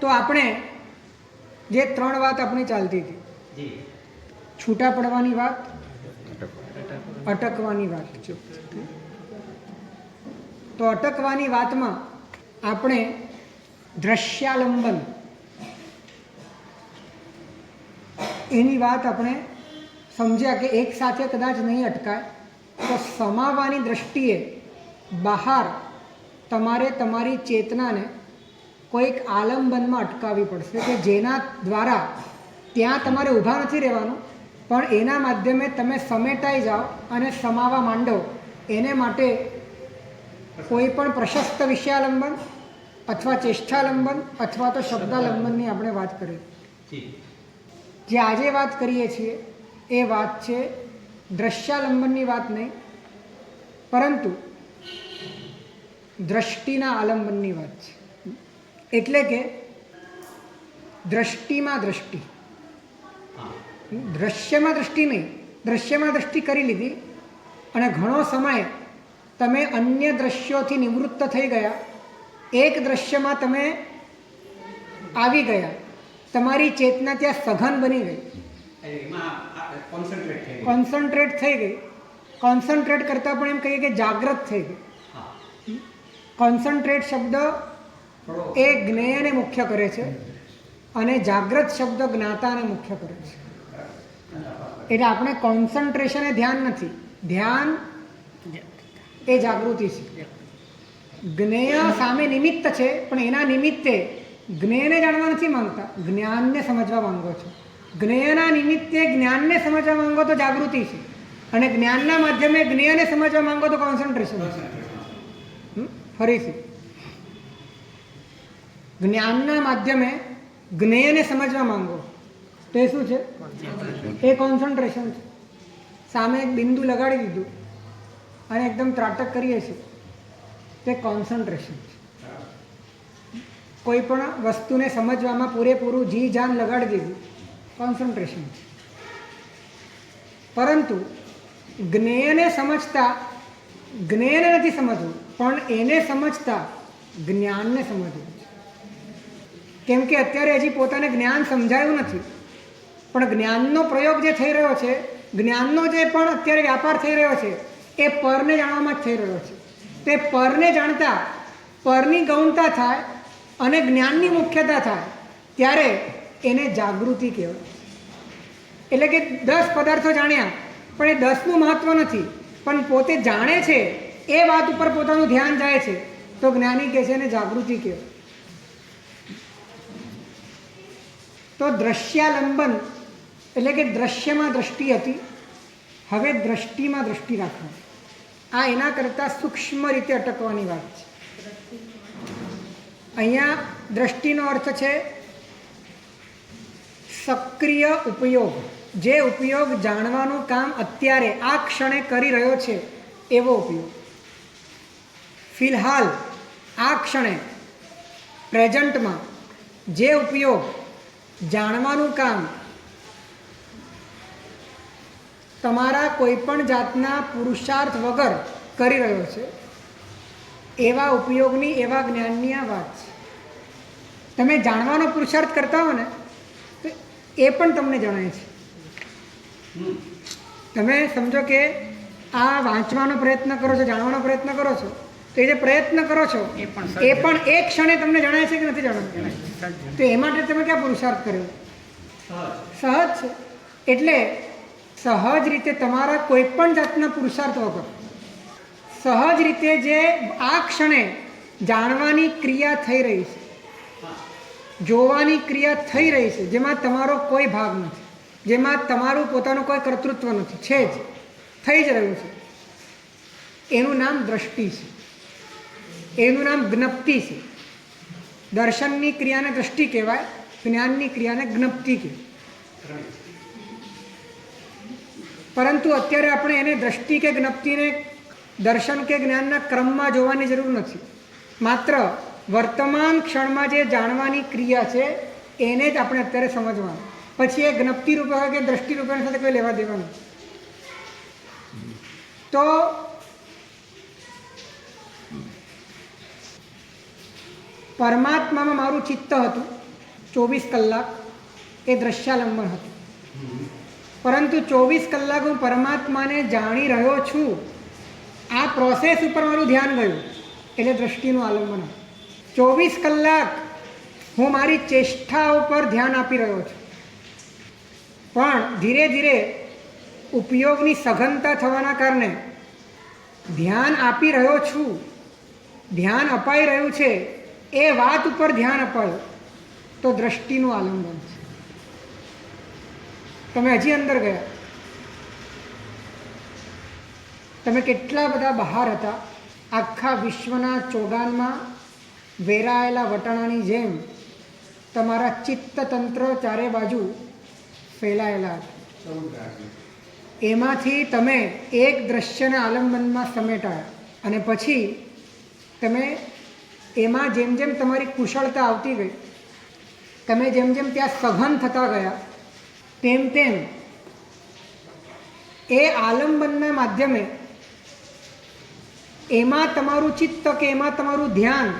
Speaker 2: તો આપણે જે 3 વાત આપણી ચાલતી હતી, છૂટા પડવાની વાત, અટકવાની વાત. તો અટકવાની વાતમાં આપણે દ્રશ્યાલંબન એની વાત આપણે સમજ્યા કે એક સાથે કદાચ નહીં અટકાય તો સમાવવાની દ્રષ્ટિએ બહાર તમારે તમારી ચેતનાને કોઈક આલંબનમાં અટકાવવી પડશે કે જેના દ્વારા ત્યાં તમારે ઊભા નથી રહેવાનું, પણ એના માધ્યમે તમે સમેટાઈ જાઓ અને સમાવા માંડો. એને માટે કોઈ પણ પ્રશસ્ત વિષયાલંબન અથવા ચેષ્ટાલંબન અથવા તો શબ્દાલંબનની આપણે વાત કરીએ. જે આજે વાત કરીએ છીએ એ વાત છે દ્રશ્યાલંબનની વાત નહીં, પરંતુ દ્રષ્ટિના આલંબનની વાત છે. એટલે કે દ્રષ્ટિમાં દ્રષ્ટિ, દ્રશ્યમાં દ્રષ્ટિ નહીં, દ્રશ્યમાં દ્રષ્ટિ કરી લીધી અને ઘણો સમય તમે અન્ય દ્રશ્યોથી નિવૃત્ત થઈ ગયા, એક દ્રશ્યમાં તમે આવી ગયા, તમારી ચેતના ત્યાં સઘન બની ગઈ, કોન્સન્ટ્રેટ થઈ ગઈ. કોન્સન્ટ્રેટ કરતાં પણ એમ કહીએ કે જાગૃત થઈ ગઈ. કોન્સન્ટ્રેટ શબ્દ એ જ્ઞેયને મુખ્ય કરે છે અને જાગૃત શબ્દ જ્ઞાતાને મુખ્ય કરે છે. એટલે આપણે કોન્સન્ટ્રેશન એ ધ્યાન નથી, ધ્યાન એ જાગૃતિ છે. જ્ઞેય સામે નિમિત્ત છે, પણ એના નિમિત્તે જ્ઞેયને જાણવા નથી માંગતા, જ્ઞાનને સમજવા માંગો છો. જ્ઞેયના નિમિત્તે જ્ઞાનને સમજવા માંગો તો જાગૃતિ છે, અને જ્ઞાનના માધ્યમે જ્ઞેયને સમજવા માંગો તો કોન્સન્ટ્રેશન છે. ફરીથી જ્ઞાનના માધ્યમે જ્ઞેયને સમજવા માંગો તો એ શું છે? એ કોન્સન્ટ્રેશન છે. સામે એક બિંદુ લગાડી દીધું અને એકદમ ત્રાટક કરીએ છીએ, તે કોન્સન્ટ્રેશન છે. કોઈ પણ વસ્તુને સમજવામાં પૂરેપૂરું જી જાન લગાડી દીધું, કોન્સન્ટ્રેશન છે. પરંતુ જ્ઞેયને સમજતા જ્ઞેયને નથી સમજવું, પણ એને સમજતા જ્ઞાનને સમજવું છે. કેમ કે અત્યારે હજી પોતાને જ્ઞાન સમજાયું નથી, પણ જ્ઞાનનો પ્રયોગ જે થઈ રહ્યો છે, જ્ઞાનનો જે પણ અત્યારે વ્યાપાર થઈ રહ્યો છે, એ પરને જાણવામાં જ થઈ રહ્યો છે. તે પરને જાણતા પરની ગૌણતા થાય અને જ્ઞાનની મુખ્યતા થાય, ત્યારે એને જાગૃતિ કહેવાય. એટલે કે 10 પદાર્થો જાણ્યા, પણ એ 10નું મહત્વ નથી, પણ પોતે જાણે છે એ વાત ઉપર પોતાનું ધ્યાન જાય છે, તો જ્ઞાની કહે છે એને જાગૃતિ કહેવાય. તો દ્રશ્યાલંબન એટલે કે દ્રશ્યમાં દ્રષ્ટિ હતી, હવે દ્રષ્ટિમાં દ્રષ્ટિ રાખવાની. આ એના કરતાં સૂક્ષ્મ રીતે અટકવાની વાત છે. અહીંયા દ્રષ્ટિનો અર્થ છે સક્રિય ઉપયોગ, જે ઉપયોગ જાણવાનું કામ અત્યારે આ ક્ષણે કરી રહ્યો છે એવો ઉપયોગ. ફિલહાલ આ ક્ષણે પ્રેઝન્ટમાં જે ઉપયોગ જાણવાનું કામ તમારા કોઈ પણ જાતના પુરુષાર્થ વગર કરી રહ્યો છે, એવા ઉપયોગની, એવા જ્ઞાનની આ વાત છે. તમે જાણવાનો પુરુષાર્થ કરતા હો ને તો એ પણ તમને જણાય છે. તમે સમજો કે આ વાંચવાનો પ્રયત્ન કરો છો, જાણવાનો પ્રયત્ન કરો છો, તો એ જે પ્રયત્ન કરો છો એ પણ એક ક્ષણે તમને જણાય છે કે નથી જણાતું? તો એ માટે તમે ક્યાં પુરુષાર્થ કર્યો? સહજ છે. એટલે સહજ રીતે તમારા કોઈ પણ જાતના પુરુષાર્થ વગર સહજ રીતે જે આ ક્ષણે જાણવાની ક્રિયા થઈ રહી છે, જોવાની ક્રિયા થઈ રહી છે, જેમાં તમારો કોઈ ભાગ નથી, જેમાં તમારું પોતાનું કોઈ કર્તૃત્વ નથી, છે જ, થઈ જ રહ્યું છે, એનું નામ દ્રષ્ટિ છે, એનું નામ જ્ઞપ્તિ છે. દર્શનની ક્રિયાને દ્રષ્ટિ કહેવાય, જ્ઞાનની ક્રિયાને જ્ઞપ્તિ કહેવાય. પરંતુ અત્યારે આપણે એને દ્રષ્ટિ કે જ્ઞપ્તિને દર્શન કે જ્ઞાનના ક્રમમાં જોવાની જરૂર નથી. માત્ર વર્તમાન ક્ષણમાં જે જાણવાની ક્રિયા છે એને જ આપણે અત્યારે સમજવાનું. પછી એ જ્ઞપ્તિ રૂપે હોય કે દ્રષ્ટિ રૂપેની સાથે કોઈ લેવા દેવાનું. તો પરમાત્મામાં મારું ચિત્ત હતું 24 કલાક, એ દ્રશ્યાલંબન હતું. પરંતુ 24 કલાક હું પરમાત્માને જાણી રહ્યો છું, આ પ્રોસેસ ઉપર મારું ધ્યાન ગયું, એટલે દ્રષ્ટિનું આલંબન. 24 કલાક હું મારી ચેષ્ટા ઉપર ધ્યાન આપી રહ્યો છું, પણ ધીરે ધીરે ઉપયોગની સઘનતા થવાના કારણે ધ્યાન આપી રહ્યો છું, ધ્યાન અપાઈ રહ્યું છે, એ વાત ઉપર ધ્યાન અપાયું તો દ્રષ્ટિનું આલંબન છે. તમે હજી અંદર ગયા, તમે કેટલા બધા બહાર હતા, આખા વિશ્વના ચોગાનમાં વેરાયેલા વટાણાની જેમ તમારા ચિત્તતંત્ર ચારે બાજુ ફેલાયેલા હતા. એમાંથી તમે એક દ્રશ્યના આલંબનમાં સમેટાયા, અને પછી તમે એમાં જેમ જેમ તમારી કુશળતા આવતી ગઈ, તમે જેમ જેમ ત્યાં સઘન થતા ગયા તેમ તેમ એ આલંબનના માધ્યમે એમાં તમારું ચિત્ત કે એમાં તમારું ધ્યાન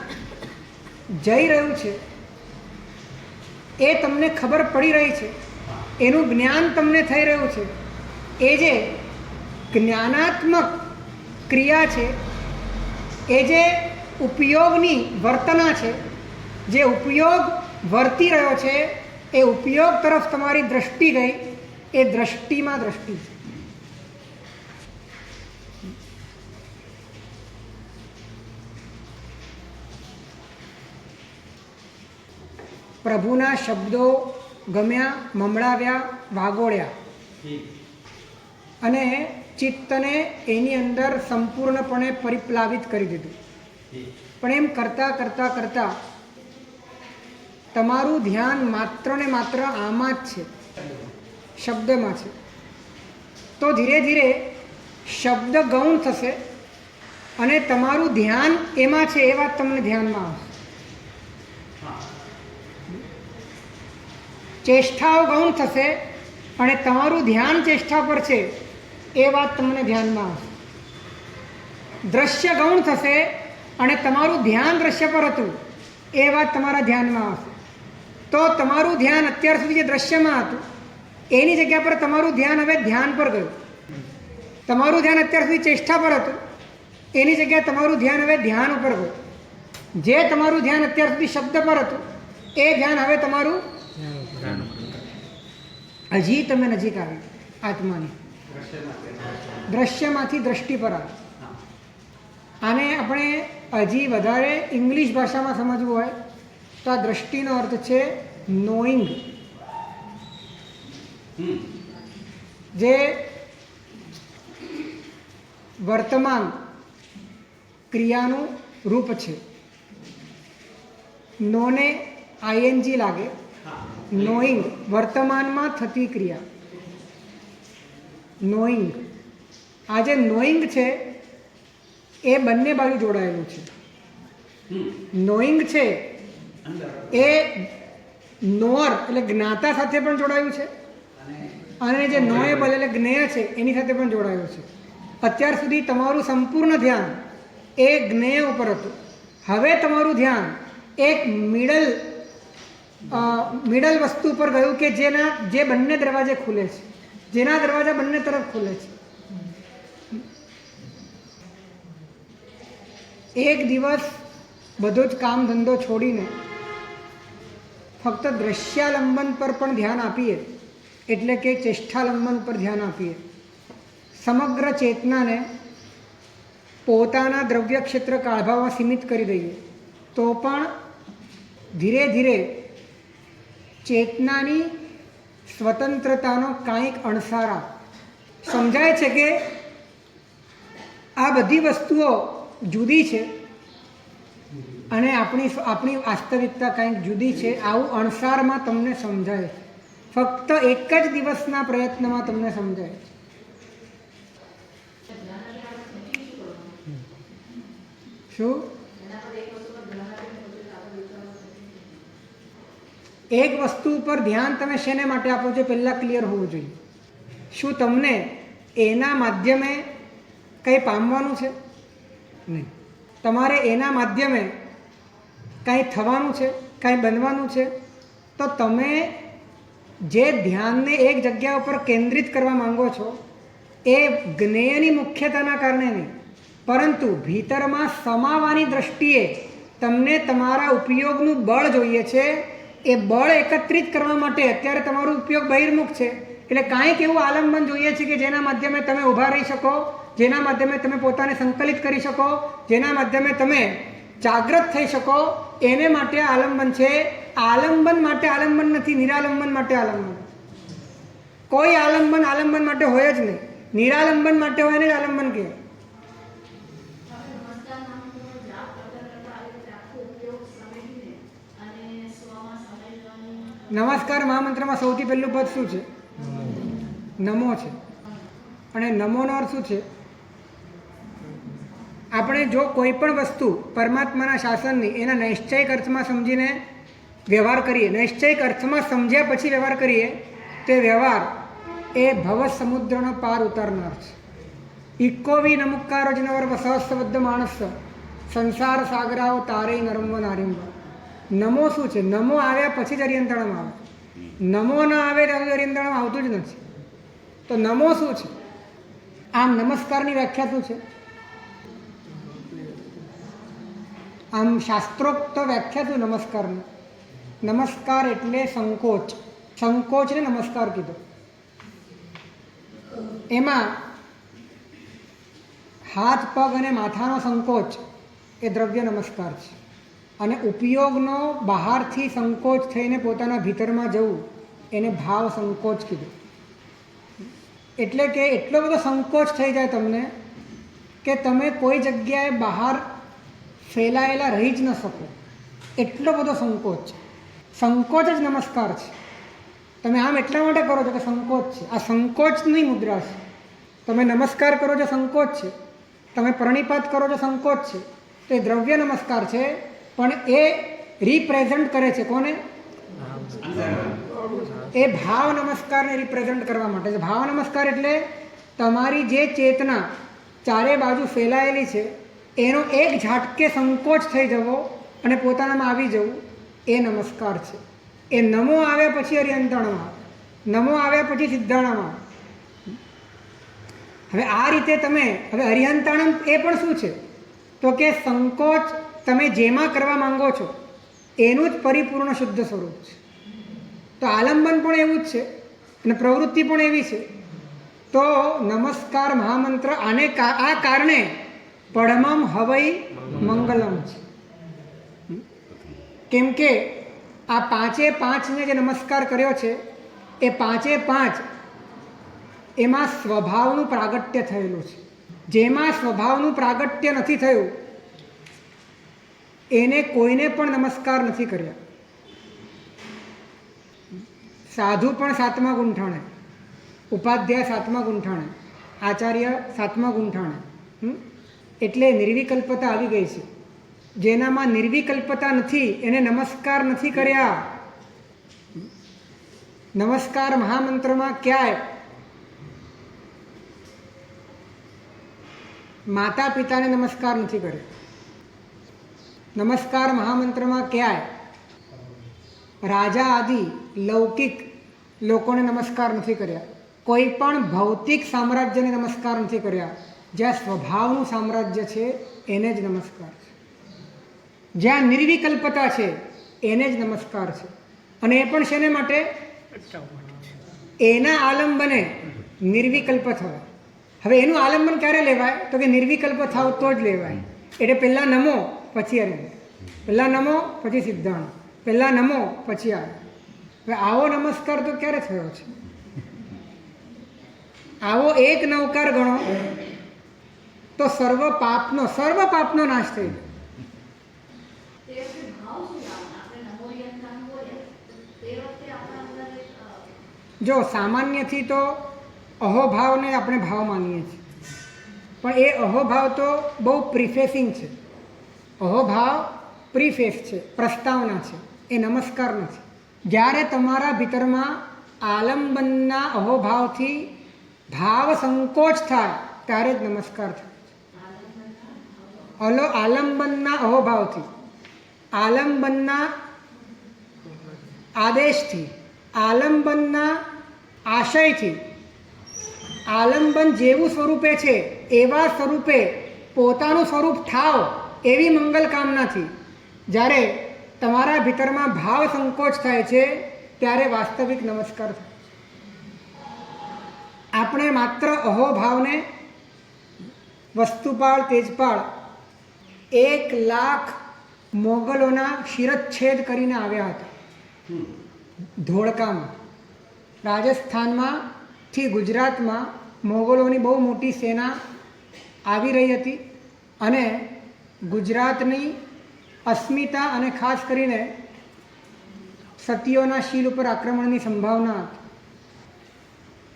Speaker 2: જઈ રહ્યું છે એ તમને ખબર પડી રહી છે, એનું જ્ઞાન તમને થઈ રહ્યું છે. એ જે જ્ઞાનાત્મક ક્રિયા છે, એ જે ઉપયોગની વર્તના છે, જે ઉપયોગ વર્તી રહ્યો છે, એ ઉપયોગ તરફ તમારી દ્રષ્ટિ ગઈ, એ દ્રષ્ટિમાં દ્રષ્ટિ છે. પ્રભુના શબ્દો ગમ્યા, મમડાવ્યા, વાગોળ્યા અને ચિત્તને એની અંદર સંપૂર્ણપણે પરિપ્લાવિત કરી દીધું. પણ એમ કરતાં કરતાં કરતાં તમારું ધ્યાન માત્ર ને માત્ર આમાં જ છે, શબ્દમાં છે. તો ધીરે ધીરે શબ્દ ગૌણ થશે અને તમારું ધ્યાન એમાં છે એ વાત તમને ધ્યાનમાં આવશે. ચેષ્ટાઓ ગૌણ થશે અને તમારું ધ્યાન ચેષ્ટા પર છે એ વાત તમને ધ્યાનમાં આવશે. દ્રશ્ય ગૌણ થશે અને તમારું ધ્યાન દ્રશ્ય પર હતું એ વાત તમારા ધ્યાનમાં આવશે. તો તમારું ધ્યાન અત્યાર સુધી જે દ્રશ્યમાં હતું એની જગ્યા પર તમારું ધ્યાન હવે ધ્યાન પર ગયું. તમારું ધ્યાન અત્યાર સુધી ચેષ્ટા પર હતું એની જગ્યાએ તમારું ધ્યાન હવે ધ્યાન ઉપર ગયું. જે તમારું ધ્યાન અત્યાર સુધી શબ્દ પર હતું એ ધ્યાન હવે તમારું હજી તમે નજીક આવી આત્માની, દ્રશ્યમાંથી દ્રષ્ટિ પર આવી. આને આપણે હજી વધારે ઇંગ્લિશ ભાષામાં સમજવું હોય તો આ દ્રષ્ટિનો અર્થ છે નોઈંગ, જે વર્તમાન ક્રિયાનું રૂપ છે. નોને આઈએનજી લાગે, નોઈંગ વર્તમાનમાં થતી ક્રિયા, નોઈંગ. આ જે નોઈંગ છે એ બંને બાજુ જોડાયેલું છે. નોઈંગ છે એ નોઅર એટલે જ્ઞાતા સાથે પણ જોડાયું છે અને જે નોએબલ એટલે જ્ઞેય છે એની સાથે પણ જોડાયું છે. અત્યાર સુધી તમારું સંપૂર્ણ ધ્યાન એ જ્ઞેય ઉપર હતું. હવે તમારું ધ્યાન એક મિડલ વસ્તુ પર ગયું કે જે બંને દરવાજે ખુલે છે, જેના દરવાજા બંને તરફ ખુલે છે. એક દિવસ બધો જ કામ ધંધો છોડીને ફક્ત દ્રશ્યાલંબન પર પણ ધ્યાન આપીએ, એટલે કે ચેષ્ટાલંબન પર ધ્યાન આપીએ, સમગ્ર ચેતનાને પોતાના દ્રવ્ય ક્ષેત્ર કાળભામાં સીમિત કરી દઈએ, તો પણ ધીરે ધીરે ચેતનાની સ્વતંત્રતાનો કાંઈક અણસારા સમજાય છે કે આ બધી વસ્તુઓ જુદી છે અને આપણી વાસ્તવિકતા કંઈક જુદી છે. આવું અણસારમાં તમને સમજાય, ફક્ત એક જ દિવસના પ્રયત્નમાં તમને સમજાય. શું એક વસ્તુ ઉપર ધ્યાન તમે શેને માટે આપો છો પહેલાં ક્લિયર હોવું જોઈએ. શું તમને એના માધ્યમે કંઈ પામવાનું છે? નહીં. તમારે એના માધ્યમે કાંઈ થવાનું છે, કાંઈ બનવાનું છે, તો તમે જે ધ્યાનને એક જગ્યા ઉપર કેન્દ્રિત કરવા માંગો છો એ જ્ઞેયની મુખ્યતાના કારણે નહીં, પરંતુ ભીતરમાં સમાવાની દ્રષ્ટિએ તમને તમારા ઉપયોગનું બળ જોઈએ છે. એ બળ એકત્રિત કરવા માટે અત્યારે તમારો ઉપયોગ બહિર્મુખ છે, એટલે કાંઈક એવું આલંબન જોઈએ છે કે જેના માધ્યમે તમે ઊભા રહી શકો, જેના માધ્યમે તમે પોતાને સંકલિત કરી શકો, જેના માધ્યમે તમે જાગૃત થઈ શકો. એને માટે આલંબન છે. આલંબન માટે આલંબન નથી, નિરાલંબન માટે આલંબન. કોઈ આલંબન માટે હોય જ નહીં. નિરાલંબન માટે હોય ને જ આલંબન કહે. નમસ્કાર મહામંત્રમાં સૌથી પહેલું પદ શું છે? નમો છે. અને નમોનો અર્થ શું છે? આપણે જો કોઈ પણ વસ્તુ પરમાત્માના શાસનની એના નૈશ્ચયિક અર્થમાં સમજીને વ્યવહાર કરીએ, નૈશ્ચયિક અર્થમાં સમજ્યા પછી વ્યવહાર કરીએ તો એ વ્યવહાર એ ભવ સમુદ્રનો પાર ઉતારનાર છે. ઇક્કોવી નમુકારો જનવર સહસ્રબદ્ધ માણસ સંસાર સાગરાઓ તારે નરમ્વ નારિંબ. નમો શું છે? નમો આવ્યા પછી જ અરિયંતણમાં આવે. નમો ના આવે ત્યારે અરિયંતણમાં આવતું જ નથી. તો નમો શું છે? આમ નમસ્કારની વ્યાખ્યા શું છે? આમ શાસ્ત્રોક્ત વ્યાખ્યા શું નમસ્કારની? નમસ્કાર એટલે સંકોચ. સંકોચને નમસ્કાર કીધો. એમાં હાથ પગ અને માથાનો સંકોચ એ દ્રવ્ય નમસ્કાર છે, અને ઉપયોગનો બહારથી સંકોચ થઈને પોતાના ભીતરમાં જવું એને ભાવ સંકોચ કીધું. એટલે કે એટલો બધો સંકોચ થઈ જાય તમને કે તમે કોઈ જગ્યાએ બહાર ફેલાયેલા રહી જ ન શકો, એટલો બધો સંકોચ. સંકોચ જ નમસ્કાર છે. તમે આમ એટલા માટે કરો છો કે સંકોચ છે. આ સંકોચની મુદ્રા છે. તમે નમસ્કાર કરો છો સંકોચ છે, તમે પ્રણિપાત કરો છો સંકોચ છે. તો એ દ્રવ્ય નમસ્કાર છે, પણ એ રિપ્રેઝન્ટ કરે છે કોને? એ ભાવ નમસ્કારને રિપ્રેઝન્ટ કરવા માટે છે. ભાવ નમસ્કાર એટલે તમારી જે ચેતના ચારે બાજુ ફેલાયેલી છે એનો એક ઝાટકે સંકોચ થઈ જવો અને પોતાનામાં આવી જવું, એ નમસ્કાર છે. એ નમો આવ્યા પછી અરિયંતણમાં, નમો આવ્યા પછી સિદ્ધાણામાં. હવે આ રીતે તમે હવે અરિયંતણમ એ પણ શું છે? તો કે સંકોચ તમે જેમાં કરવા માંગો છો એનું જ પરિપૂર્ણ શુદ્ધ સ્વરૂપ છે. તો આલંબન પણ એવું જ છે અને પ્રવૃત્તિ પણ એવી છે. તો નમસ્કાર મહામંત્ર આને આ કારણે પડમમ હવઈ મંગલમ છે. કેમ કે આ પાંચે પાંચને જે નમસ્કાર કર્યો છે એ પાંચે પાંચ એમાં સ્વભાવનું પ્રાગટ્ય થયેલું છે. જેમાં સ્વભાવનું પ્રાગટ્ય નથી થયું એને કોઈને પણ નમસ્કાર નથી કર્યા. સાધુ પણ 7મા ગુંઠાણે, ઉપાધ્યાય 7મા ગુંઠાણે, આચાર્ય 7મા ગુંઠાણે. એટલે નિર્વિકલ્પતા આવી ગઈ છે. જેનામાં નિર્વિકલ્પતા નથી એને નમસ્કાર નથી કર્યા. નમસ્કાર મહામંત્રમાં ક્યાંય માતા પિતાને નમસ્કાર નથી કર્યો. નમસ્કાર મહામંત્રમાં ક્યાંય રાજા આદિ લૌકિક લોકોને નમસ્કાર નથી કર્યા. કોઈ પણ ભૌતિક સામ્રાજ્યને નમસ્કાર નથી કર્યા. જ્યાં સ્વભાવનું સામ્રાજ્ય છે એને જ નમસ્કાર છે. જ્યાં નિર્વિકલ્પતા છે એને જ નમસ્કાર છે. અને એ પણ શેને માટે? એના આલંબને નિર્વિકલ્પ થવા. હવે એનું આલંબન ક્યારે લેવાય? તો કે નિર્વિકલ્પ થાવ તો જ લેવાય. એટલે પહેલાં નમો પછી અરિયંત, પહેલાં નમો પછી સિદ્ધાંત, પહેલાં નમો પછી આ. હવે આવો નમસ્કાર તો ક્યારે થયો છે? આવો એક નવકાર ગણો તો સર્વ પાપનો નાશ થઈ જાય. જો સામાન્યથી તો અહોભાવને આપણે ભાવ માનીએ છીએ, પણ એ અહોભાવ તો બહુ પ્રિફેસિંગ છે. અહોભાવ પ્રિફેસ છે, પ્રસ્તાવના છે, એ નમસ્કાર નથી. જ્યારે તમારા ભીતરમાં આલંબનના અહોભાવથી ભાવ સંકોચ થાય ત્યારે જ નમસ્કાર થાય. આલંબનના અહોભાવથી, આલંબનના આદેશથી, આલંબનના આશયથી, આલંબન જેવું સ્વરૂપે છે એવા સ્વરૂપે પોતાનું સ્વરૂપ થાવ એવી મંગલ કામનાથી જ્યારે તમારા ભીતરમાં ભાવ સંકોચ થાય છે ત્યારે વાસ્તવિક નમસ્કાર થાય. આપણે માત્ર અહોભાવને વસ્તુપાળ તેજપાળ 1,00,000 મોગલોના શિરચ્છેદ કરીને આવ્યા હતા. ધોળકામાં રાજસ્થાનમાંથી ગુજરાતમાં મોગલોની બહુ મોટી સેના આવી રહી હતી અને ગુજરાતની અસ્મિતા અને ખાસ કરીને સતીઓના શીલ ઉપર આક્રમણની સંભાવના હતી.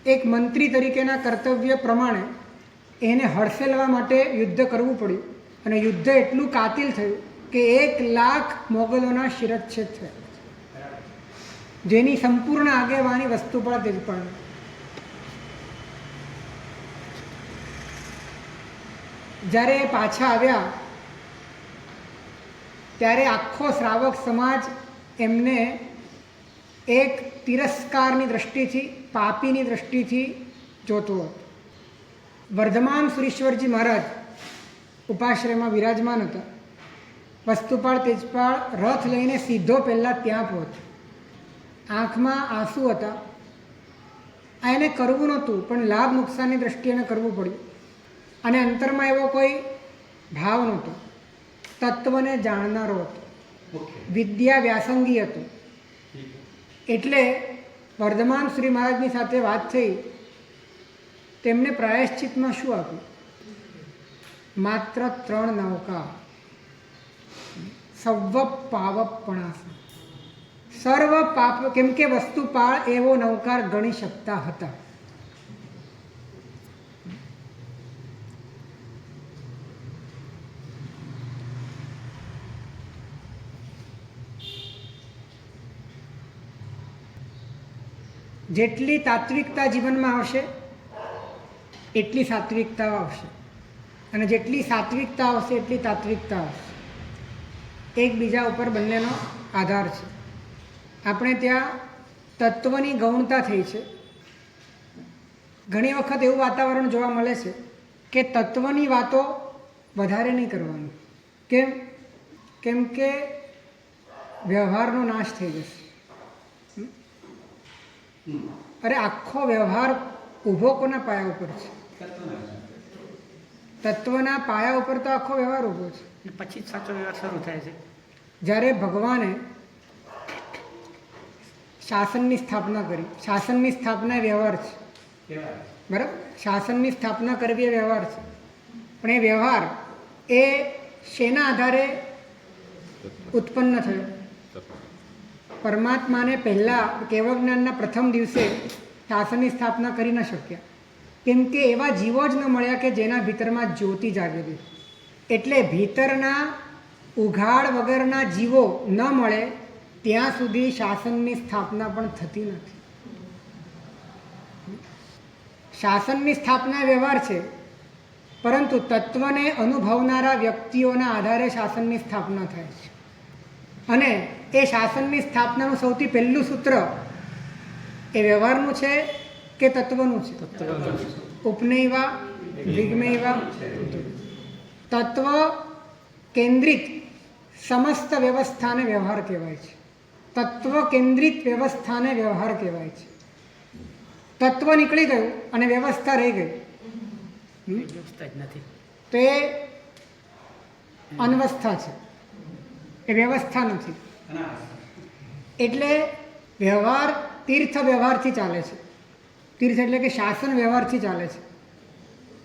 Speaker 2: એક મંત્રી તરીકેના કર્તવ્ય પ્રમાણે એને હડસેલવા માટે યુદ્ધ કરવું પડ્યું અને યુદ્ધ એટલું કાતિલ થયું કે 1,00,000 મોગલોના શિરચ્છેદ થયા. જેની સંપૂર્ણ આગેવાની વસ્તુપાળ તેજપાળ. જ્યારે એ પાછા આવ્યા ત્યારે આખો શ્રાવક સમાજ એમને એક તિરસ્કારની દ્રષ્ટિથી, પાપીની દ્રષ્ટિથી જોતો હતો. વર્ધમાન સુરેશ્વરજી મહારાજ ઉપાશ્રયમાં બિરાજમાન હતા. વસ્તુપાળ તેજપાળ રથ લઈને સીધો પહેલાં ત્યાં પહોંચ્યો. આંખમાં આંસુ હતા. આ એને કરવું નહોતું, પણ લાભ નુકસાનની દ્રષ્ટિએ એને કરવું પડ્યું. અને અંતરમાં એવો કોઈ ભાવ નહોતો. તત્વને જાણનારો હતો, વિદ્યા વ્યાસંગી હતો. એટલે વર્ધમાન શ્રી મહારાજની સાથે વાત થઈ. તેમને પ્રાયશ્ચિતમાં શું આપ્યું? માત્ર 3 નૌકા. સર્વ પાવપણાસ, સર્વ પાપ, કેમ કે વસ્તુપાળ એવો નૌકાર ગણી શકતા હતા. જેટલી તાત્વિકતા જીવનમાં આવશે એટલી સાત્વિકતા આવશે, અને જેટલી સાત્વિકતા આવશે એટલી તાત્વિકતા આવશે. એકબીજા ઉપર બંનેનો આધાર છે. આપણે ત્યાં તત્વની ગૌણતા થઈ છે. ઘણી વખત એવું વાતાવરણ જોવા મળે છે કે તત્વની વાતો વધારે નહીં કરવાની. કેમ કે વ્યવહારનો નાશ થઈ જશે. અરે આખો વ્યવહાર ઊભો કોના પાયા ઉપર છે? તત્વના પાયા ઉપર તો આખો વ્યવહાર ઊભો છે.
Speaker 5: પછી જ સાચો વ્યવહાર શરૂ થાય છે.
Speaker 2: જ્યારે ભગવાને શાસનની સ્થાપના કરી, શાસનની સ્થાપના એ વ્યવહાર છે, બરાબર? શાસનની સ્થાપના કરવી એ વ્યવહાર છે. પણ એ વ્યવહાર એ શેના આધારે ઉત્પન્ન થયો? પરમાત્માને પહેલાં કેવળ જ્ઞાનના પ્રથમ દિવસે શાસનની સ્થાપના કરી ન શક્યા, કેમ કે એવા જીવો જ ન મળ્યા કે જેના ભીતરમાં જ્યોતિ જાગેલી. એટલે ભીતરના ઉઘાડ વગરના જીવો ન મળે ત્યાં સુધી શાસનની સ્થાપના પણ થતી નથી. શાસનની સ્થાપના વ્યવહાર છે, પરંતુ તત્વને અનુભવનારા વ્યક્તિઓના આધારે શાસનની સ્થાપના થાય છે. અને એ શાસનની સ્થાપનાનું સૌથી પહેલું સૂત્ર એ વ્યવહારનું છે કે તત્વનું છે? ઉપનૈવા વિગ્મૈવા. તત્વ કેન્દ્રિત સમસ્ત વ્યવસ્થાને વ્યવહાર કહેવાય છે. તત્વ કેન્દ્રિત વ્યવસ્થાને વ્યવહાર કહેવાય છે. તત્વ નીકળી ગયું અને વ્યવસ્થા રહી ગઈ
Speaker 5: વ્યવસ્થા જ નથી,
Speaker 2: તો એ અનવસ્થા છે, એ વ્યવસ્થા નથી. એટલે વ્યવહાર તીર્થ વ્યવહારથી ચાલે છે. તીર્થ એટલે કે શાસન વ્યવહારથી ચાલે છે,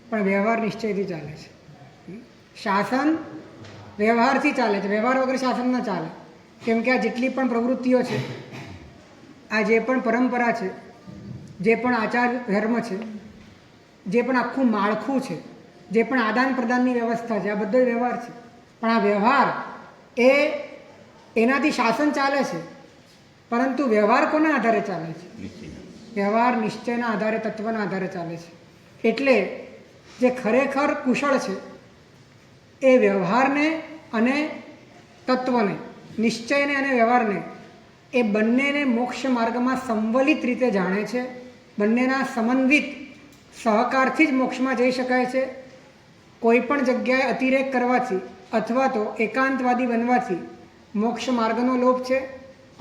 Speaker 2: પણ વ્યવહાર નિશ્ચયથી ચાલે છે. શાસન વ્યવહારથી ચાલે છે, વ્યવહાર વગર શાસન ન ચાલે. કેમ કે આ જેટલી પણ પ્રવૃત્તિઓ છે, આ જે પણ પરંપરા છે, જે પણ આચાર ધર્મ છે, જે પણ આખું માળખું છે, જે પણ આદાન પ્રદાનની વ્યવસ્થા છે, આ બધો વ્યવહાર છે. પણ આ વ્યવહાર એ એનાથી શાસન ચાલે છે, પરંતુ વ્યવહાર કોના આધારે ચાલે છે? વ્યવહાર નિશ્ચયના આધારે, તત્વના આધારે ચાલે છે. એટલે જે ખરેખર કુશળ છે એ વ્યવહારને અને તત્વને, નિશ્ચયને અને વ્યવહારને, એ બંનેને મોક્ષ માર્ગમાં સંવલિત રીતે જાણે છે. બંનેના સમન્વિત સહકારથી જ મોક્ષમાં જઈ શકાય છે. કોઈ પણ જગ્યાએ અતિરેક કરવાથી અથવા તો એકાંતવાદી બનવાથી મોક્ષ માર્ગનો લોભ છે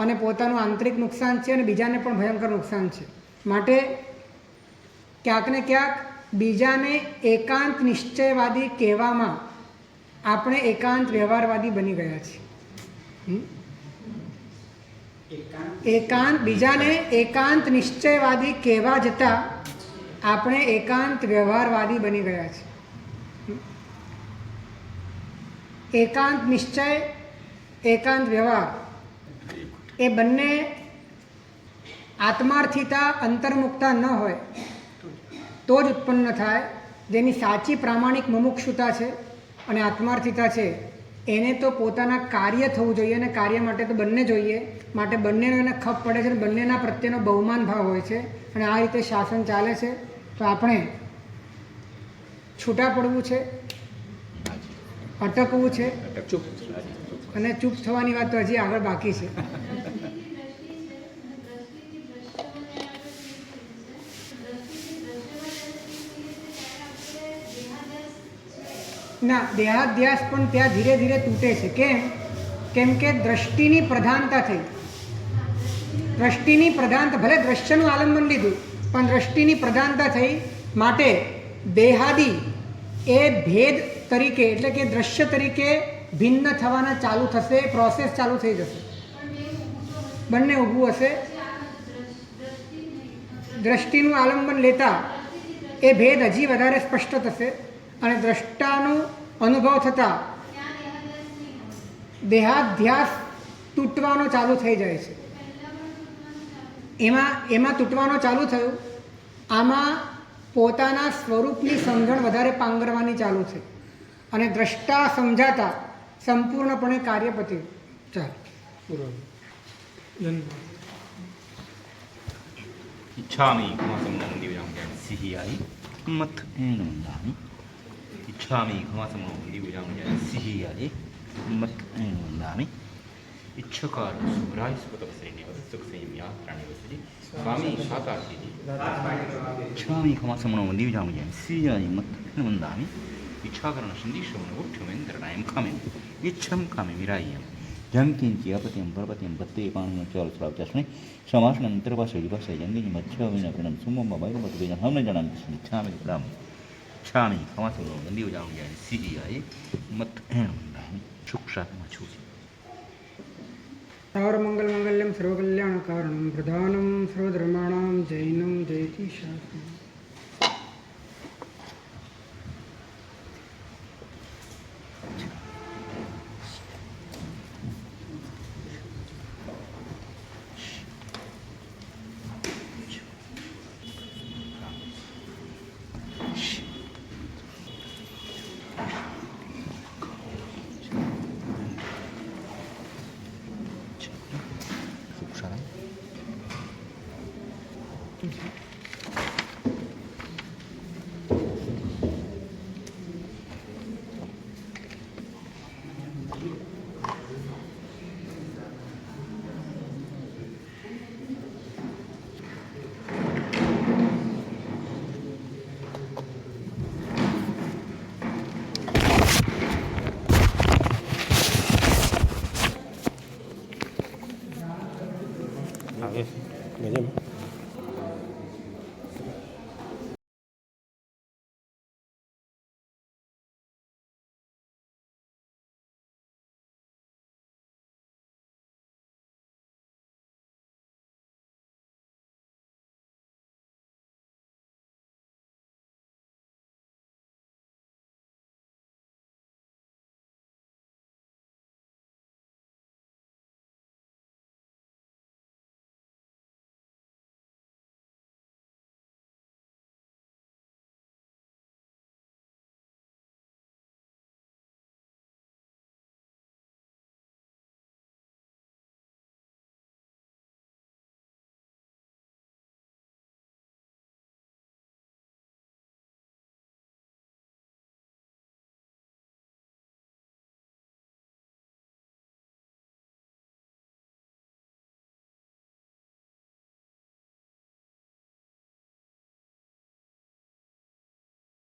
Speaker 2: અને પોતાનું આંતરિક નુકસાન છે અને બીજાને પણ ભયંકર નુકસાન છે. માટે ક્યાંક ને ક્યાંક બીજાને એકાંત નિશ્ચયવાદી કહેવામાં આપણે એકાંત વ્યવહારવાદી બની ગયા છીએ. બીજાને એકાંત નિશ્ચયવાદી કહેવા જતાં આપણે એકાંત વ્યવહારવાદી બની ગયા છીએ. એકાંત નિશ્ચય, એકાંત વ્યવહાર એ બંને આત્માર્થિતા, અંતર્મુક્તા ન હોય તો જ ઉત્પન્ન થાય. જેની સાચી પ્રામાણિક મુમુક્ષુતા છે અને આત્માર્થિતા છે એને તો પોતાના કાર્ય થવું જોઈએ અને કાર્ય માટે તો બંને જોઈએ, માટે બંનેનો એને ખપ પડે છે અને બંનેના પ્રત્યેનો બહુમાન ભાવ હોય છે અને આ રીતે શાસન ચાલે છે. તો આપણે છૂટા પડવું છે, અટકવું છે અને ચૂપ થવાની વાત તો હજી આગળ બાકી છે. ના, દેહાધ્યાસ પણ ત્યાં ધીરે ધીરે તૂટે છે. કેમ કે દ્રષ્ટિની પ્રધાનતા થઈ. દ્રષ્ટિની પ્રધાનતા, ભલે દ્રશ્યનું આલંબન લીધું પણ દ્રષ્ટિની પ્રધાનતા થઈ, માટે દેહાદી એ ભેદ તરીકે એટલે કે દ્રશ્ય તરીકે ભિન્ન થવાના ચાલુ થશે, પ્રોસેસ ચાલુ થઈ જશે. બંને ઊભું હશે. દ્રષ્ટિનું આલંબન લેતા એ ભેદ હજી વધારે સ્પષ્ટ થશે અને દ્રષ્ટાનો અનુભવ થતાં દેહાધ્યાસ તૂટવાનો ચાલુ થઈ જાય છે. એમાં તૂટવાનો ચાલુ થયું. આમાં પોતાના સ્વરૂપની સમજણ વધારે પાંગરવાની ચાલુ છે અને દ્રષ્ટા સમજાતા સંપૂર્ણપણે કાર્ય પત્યું. ચાલો.
Speaker 1: इच्छामि खमासमनो दिव्यां सिहियाई मत एनंदामि इच्छामि खमासमनो दिव्यां सिहियाई मत एनंदामि इच्छकार सुराय सुपतसेनिव सुखसेमिया प्राणिवसति स्वामी शाकार्तिनि इच्छामि खमासमनो दिव्यां सिहियाई मत एनंदामि इच्छाकरण संदिशमनो उठ्ठमेन्द्रनायं खमे इच्छम खमे विराय्यम જંકિંચી અપત્યમ પરપત્યમ પત્તે પાણીનો ચાલ સ્રાવ ચાસણે સમાસના અંતર પાસે પાસે જંગીની મચ્છ વિના પ્રણમ સુમમાં બાયુ મત બેન હમને જણાવી છામે રામ છામી ખમાસનો મંદિર જાઉં જાય સીધી આય મત એમ સુખ શાંતિમાં છું.
Speaker 2: સર્વમંગલ મંગલ્યમ સર્વકલ્યાણ કારણમ પ્રધાનમ સર્વધર્માણામ જૈનમ જયતિ શાસનમ.